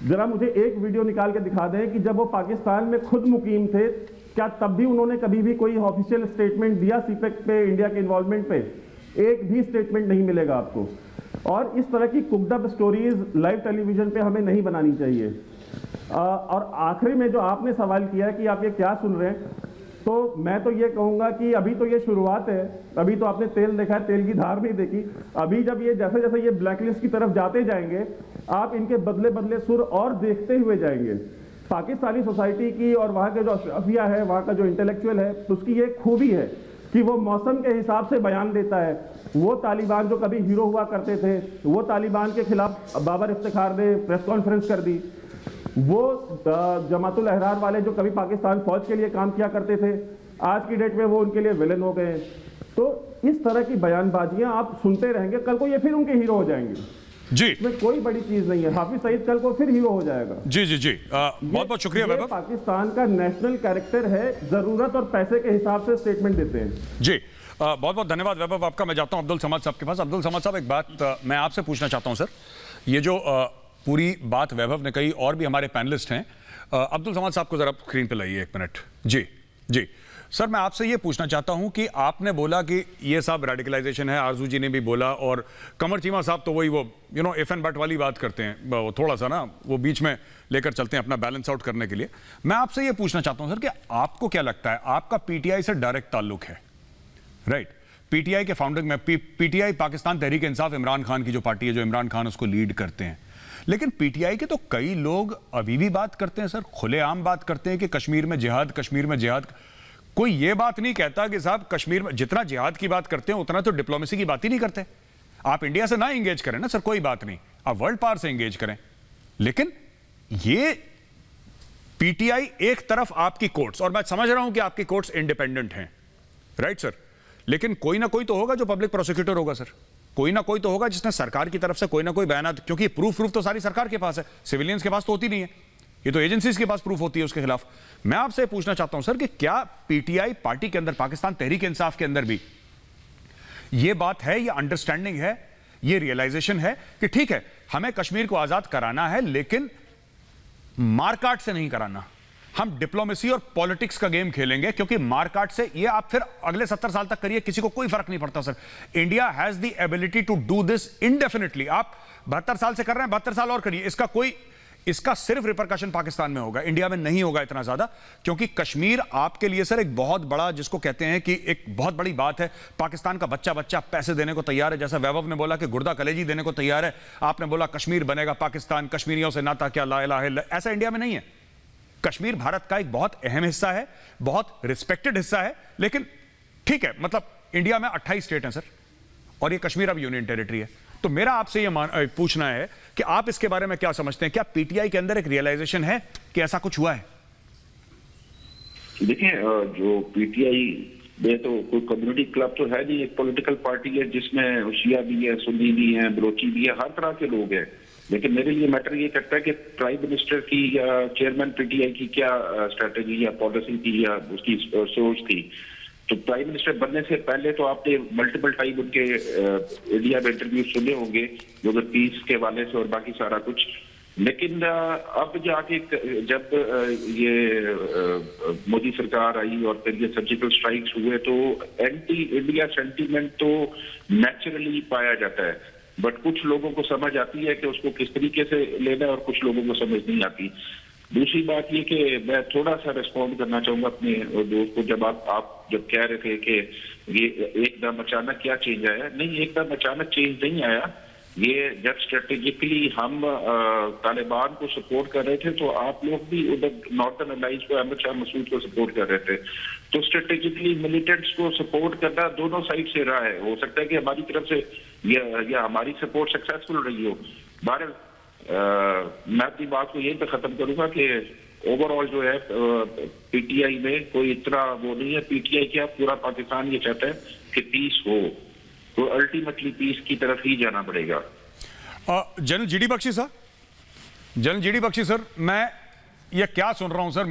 ज़रा मुझे एक वीडियो निकाल के दिखा दें कि जब वो पाकिस्तान में खुद मुकीम थे, क्या तब भी उन्होंने कभी भी कोई ऑफिशियल स्टेटमेंट दिया सीपेक पे इंडिया के इन्वॉल्वमेंट पे? एक भी स्टेटमेंट नहीं मिलेगा आपको। और इस तरह की cooked up stories live television पे हमें नहीं बनानी चाहिए। और आखिरी में जो आपने सवाल किया कि आप ये क्या सुन रहे हैं, तो मैं तो ये कहूँगा कि अभी तो ये शुरुआत है। अभी तो आपने तेल देखा है, तेल की धार नहीं देखी। अभी जब ये जैसे जैसे ये ब्लैकलिस्ट की तरफ जाते जाएंगे, आप इनके बदले बदले सुर और देखते हुए जाएंगे। पाकिस्तानी सोसाइटी की और वहाँ के जो अशराफिया है, वहाँ का जो इंटेलेक्चुअल है, उसकी ये खूबी है कि वो मौसम के हिसाब से बयान देता है। वो तालिबान जो कभी हीरो हुआ करते थे, वो तालिबान के खिलाफ बाबर इफ्तिखार ने प्रेस कॉन्फ्रेंस कर दी। वो जमातुल अहरार वाले जो कभी पाकिस्तान फौज के लिए काम किया करते थे, आज की डेट में वो उनके लिए विलन हो गए। तो इस तरह की बयानबाजियां आप सुनते रहेंगे, कल को ये फिर उनके हीरो हो जाएंगे। जी, इसमें कोई बड़ी चीज नहीं है। हाफिज सईद कल को फिर हीरो हो जाएगा। जी जी जी, बहुत बहुत शुक्रिया वैभव। पाकिस्तान का नेशनल कैरेक्टर है, जरूरत और पैसे के हिसाब से स्टेटमेंट देते हैं। जी, बहुत बहुत धन्यवाद वैभव आपका। मैं जाता हूं अब्दुल समद साहब के पास। अब्दुल समद साहब, एक बात मैं आपसे पूछना चाहता हूं सर। ये जो पूरी बात वैभव ने कही, और भी हमारे पैनलिस्ट हैं। अब्दुल समद साहब को जरा स्क्रीन पे लाइए, एक मिनट। जी जी, सर मैं आपसे ये पूछना चाहता हूं कि आपने बोला कि ये सब रेडिकलाइजेशन है, आरजू जी ने भी बोला, और कमर चीमा साहब तो वही वो इफ एंड बट वाली बात करते हैं, वो थोड़ा सा ना वो बीच में लेकर चलते हैं अपना बैलेंस आउट करने के लिए। मैं आपसे ये पूछना चाहता हूं सर कि आपको क्या लगता है, आपका पीटीआई से डायरेक्ट ताल्लुक है, राइट? पीटीआई के फाउंडर में पीटीआई पाकिस्तान तहरीक इंसाफ इमरान खान की जो पार्टी है, जो इमरान खान उसको लीड करते हैं, लेकिन पीटीआई के तो कई लोग अभी भी बात करते हैं सर, खुलेआम बात करते हैं कि कश्मीर में जिहाद, कश्मीर में जिहाद। कोई ये बात नहीं कहता कि साहब कश्मीर में जितना जिहाद की बात करते हैं उतना तो डिप्लोमेसी की बात ही नहीं करते। आप इंडिया से ना एंगेज करें ना सर, कोई बात नहीं, आप वर्ल्ड पावर से एंगेज करें, लेकिन ये पीटीआई एक तरफ आपकी कोर्ट्स, और मैं समझ रहा हूं कि आपकी कोर्ट्स इंडिपेंडेंट हैं, राइट सर, लेकिन कोई ना कोई तो होगा जो पब्लिक प्रोसिक्यूटर होगा सर, कोई ना कोई तो होगा जिसने सरकार की तरफ से कोई ना कोई बयान, क्योंकि प्रूफ तो सारी सरकार के पास है, सिविलियंस के पास तो होती नहीं है, ये तो एजेंसीज के पास प्रूफ होती है उसके खिलाफ। मैं आपसे पूछना चाहता हूं सर कि क्या पीटीआई पार्टी के अंदर, पाकिस्तान तहरीक इंसाफ के अंदर भी ये बात है, ये अंडरस्टैंडिंग है, ये रियलाइजेशन है कि ठीक है हमें कश्मीर को आजाद कराना है, लेकिन मारकाट से नहीं कराना, हम डिप्लोमेसी और पॉलिटिक्स का गेम खेलेंगे, क्योंकि मारकाट से ये आप फिर अगले 70 साल तक करिए, किसी को कोई फर्क नहीं पड़ता sir. India has the ability to do this indefinitely. आप 72 साल से कर रहे हैं, 72 साल और करिए, इसका सिर्फ रिपरकशन पाकिस्तान में होगा, इंडिया में नहीं होगा इतना ज्यादा, क्योंकि कश्मीर आपके लिए सर एक बहुत बड़ा, जिसको कहते हैं कि एक बहुत बड़ी बात है। पाकिस्तान का बच्चा पैसे देने को तैयार है, जैसा वैभव ने बोला कि गुर्दा कलेजी देने को तैयार है, आपने बोला कश्मीर बनेगा पाकिस्तान, कश्मीरियों से नाता क्या, ला इलाहा इल्लल्लाह, ऐसा इंडिया में नहीं है। कश्मीर भारत का एक बहुत अहम हिस्सा है, बहुत रिस्पेक्टेड हिस्सा है, लेकिन ठीक है, मतलब इंडिया में 28 स्टेट हैं सर, और ये कश्मीर अब यूनियन टेरिटरी है। तो मेरा आपसे ये पूछना है कि आप इसके बारे में क्या समझते हैं, क्या पीटीआई के अंदर एक रियलाइजेशन है कि ऐसा कुछ हुआ है? देखिए, जो पीटीआई में तो कोई कम्युनिटी क्लब तो है नहीं, एक पॉलिटिकल पार्टी है जिसमें शिया भी है, सुन्नी भी है, बलोची भी है, हर तरह के लोग हैं। लेकिन मेरे लिए मैटर ये करता है कि प्राइम मिनिस्टर की या चेयरमैन पीटीआई की क्या स्ट्रेटेजी या पॉलिसी थी या उसकी सोच थी। तो प्राइम मिनिस्टर बनने से पहले तो आपने मल्टीपल टाइम उनके इंडिया में इंटरव्यू सुने होंगे, जो अगर पीस के वाले से और बाकी सारा कुछ। लेकिन अब जाके जब ये मोदी सरकार आई और फिर ये सर्जिकल स्ट्राइक्स हुए, तो एंटी इंडिया सेंटीमेंट तो नेचुरली पाया जाता है, बट कुछ लोगों को समझ आती है कि उसको किस तरीके से लेना है और कुछ लोगों को समझ नहीं आती। दूसरी बात ये कि मैं थोड़ा सा रिस्पॉन्ड करना चाहूंगा अपने दोस्त को, जब आप जब कह रहे थे कि ये एकदम अचानक क्या चेंज आया। नहीं, एकदम अचानक चेंज नहीं आया। ये जब स्ट्रेटेजिकली हम तालिबान को सपोर्ट कर रहे थे, तो आप लोग भी उधर नॉर्थर्न अलाइंस को, अहमद शाह मसूद को सपोर्ट कर रहे थे। तो स्ट्रेटेजिकली मिलिटेंट्स को सपोर्ट करना दोनों साइड से रहा है। हो सकता है कि हमारी तरफ से या हमारी सपोर्ट सक्सेसफुल रही हो। बहरहाल मैं अपनी बात को यहीं पे खत्म करूंगा कि ओवरऑल जो है पीटीआई में कोई इतना वो नहीं है। पीटीआई क्या, पूरा पाकिस्तान ये चाहता है कि पीस हो, तो अल्टीमेटली पीस की तरफ ही जाना पड़ेगा। जनरल जीडी बख्शी साहब, जनरल जीडी बख्शी सर, मैं ये क्या सुन रहा हूं सर,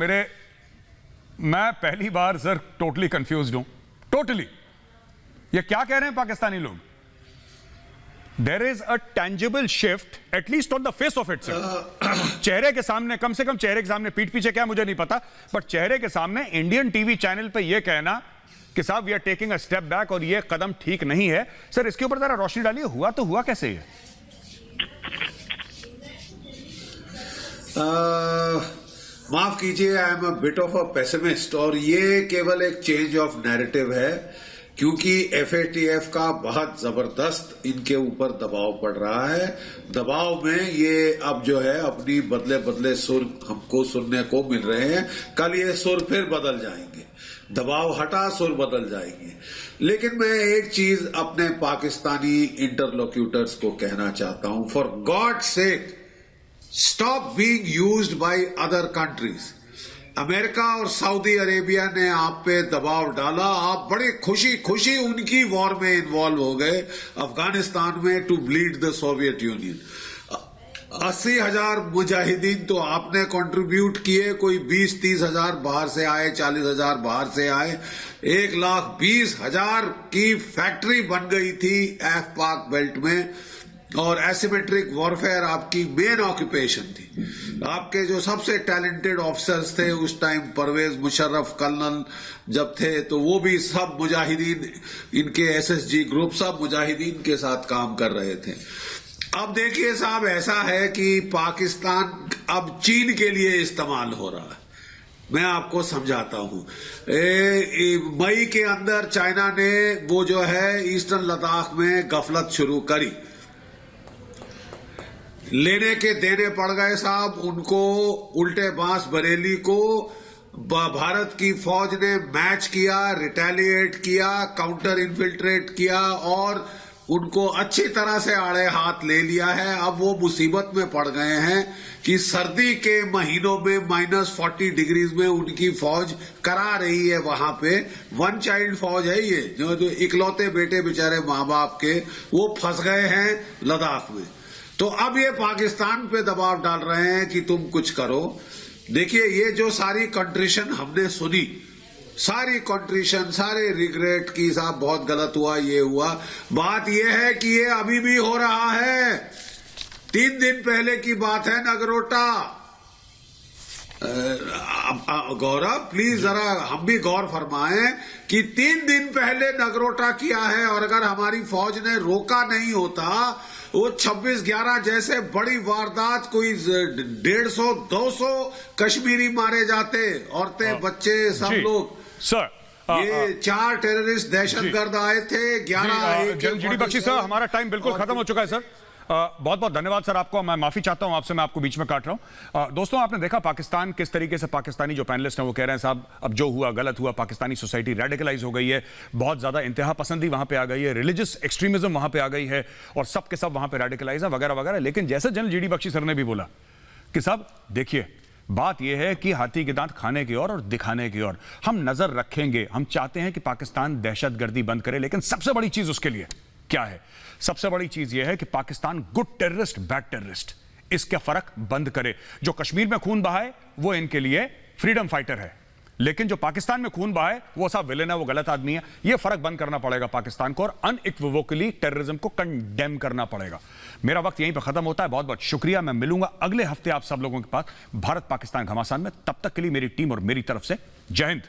मैं पहली बार सर टोटली कंफ्यूज्ड हूं, टोटली। ये क्या कह रहे हैं पाकिस्तानी लोग? There is a tangible shift, at least on the face of it, sir. चेहरे के सामने, कम से कम चेहरे के सामने, पीठ पीछे क्या मुझे नहीं पता, बट चेहरे के सामने इंडियन टीवी चैनल पे ये कहना कि साहब we are taking a step back और ये कदम ठीक नहीं है। सर इसके ऊपर जरा रोशनी डालिए, हुआ तो हुआ कैसे ये? माफ कीजिए, I am a bit of a pessimist, और ये केवल एक चेंज ऑफ नैरेटिव है, क्योंकि एफएटीएफ का बहुत जबरदस्त इनके ऊपर दबाव पड़ रहा है। दबाव में ये अब जो है अपनी बदले बदले सुर हमको सुनने को मिल रहे हैं। कल ये सुर फिर बदल जाएंगे, दबाव हटा सुर बदल जाएंगे। लेकिन मैं एक चीज अपने पाकिस्तानी इंटरलोक्यूटर्स को कहना चाहता हूं, for God sake stop being used by other countries. America और सऊदी अरेबिया ने आप पे दबाव डाला, आप बड़े खुशी खुशी उनकी वॉर में इन्वॉल्व हो गए अफगानिस्तान में, to bleed the Soviet Union. 80,000 मुजाहिदीन तो आपने कंट्रीब्यूट किए, कोई 20-30 हजार बाहर से आए, 40 हजार बाहर से आए। 1,20,000 की फैक्ट्री बन गई थी एफ पाक बेल्ट में। और एसिमेट्रिक वॉरफेयर आपकी मेन ऑक्यूपेशन थी। आपके जो सबसे टैलेंटेड ऑफिसर्स थे उस टाइम, परवेज मुशर्रफ कर्नल जब थे, तो वो भी सब मुजाहिदीन, इनके एसएसजी ग्रुप सब मुजाहिदीन के साथ काम कर रहे थे। अब देखिए साहब, ऐसा है कि पाकिस्तान अब चीन के लिए इस्तेमाल हो रहा है। मैं आपको समझाता हूं। मई के अंदर चाइना ने वो जो है ईस्टर्न लद्दाख में गफलत शुरू करी, लेने के देने पड़ गए साहब उनको। उल्टे बांस बरेली को भारत की फौज ने मैच किया, रिटेलिएट किया, काउंटर इन्फिल्ट्रेट किया और उनको अच्छी तरह से आड़े हाथ ले लिया है। अब वो मुसीबत में पड़ गए हैं कि सर्दी के महीनों में -40 डिग्रीज में उनकी फौज करा रही है वहां पे। वन चाइल्ड फौज है ये, जो इकलौते बेटे बेचारे माँ बाप के, वो फंस गए हैं लद्दाख में। तो अब ये पाकिस्तान पे दबाव डाल रहे हैं कि तुम कुछ करो। देखिए, ये जो सारी कंट्रीशन हमने सुनी, सारी कंट्रीशन, सारे रिग्रेट की साहब बहुत गलत हुआ, ये हुआ, बात ये है कि ये अभी भी हो रहा है। 3 दिन पहले की बात है नगरोटा। गौरव प्लीज जरा हम भी गौर फरमाएं कि 3 दिन पहले नगरोटा किया है, और अगर हमारी फौज ने रोका नहीं होता, वो 26/11 जैसे बड़ी वारदात, कोई 150-200 कश्मीरी मारे जाते, औरतें बच्चे सब लोग। सर, ये 4 टेररिस्ट दहशतगर्द आए थे, 11 जीडी बख्शी सर, हमारा टाइम बिल्कुल खत्म हो चुका है सर। बहुत बहुत धन्यवाद सर आपको। मैं माफी चाहता हूं आपसे, मैं आपको बीच में काट रहा हूं। दोस्तों, आपने देखा पाकिस्तान किस तरीके से, पाकिस्तानी जो पैनलिस्ट हैं वो कह रहे हैं साहब अब जो हुआ गलत हुआ, पाकिस्तानी सोसाइटी रेडिकलाइज हो गई है, बहुत ज्यादा इंतहा पसंदी वहां पे आ गई है, रिलीजियस एक्सट्रीमिज्म वहां पे आ गई है, और सब के सब वहां पे रेडिकलाइज है वगैरह वगैरह। लेकिन जैसे जनरल जीडी बख्शी सर ने भी बोला कि साहब देखिए, बात यह है कि हाथी के दांत खाने की ओर और दिखाने की ओर हम नजर रखेंगे। हम चाहते हैं कि पाकिस्तान दहशतगर्दी बंद करे, लेकिन सबसे बड़ी चीज उसके लिए क्या है? सबसे बड़ी चीज यह है कि Pakistan good terrorist, bad terrorist, इसका फर्क बंद करे। जो कश्मीर में खून बहाए वो इनके लिए फ्रीडम फाइटर है, लेकिन जो पाकिस्तान में खून बहाए वो साहब विलेन है, वो गलत आदमी है। यह फर्क बंद करना पड़ेगा पाकिस्तान को, और अनइक्विवोकली टेररिज्म को कंडेम करना पड़ेगा। मेरा वक्त यहीं पर खत्म होता है। बहुत बहुत शुक्रिया। मैं मिलूंगा अगले हफ्ते आप सब लोगों के पास भारत पाकिस्तान घमासान में। तब तक के लिए मेरी टीम और मेरी तरफ से जय हिंद।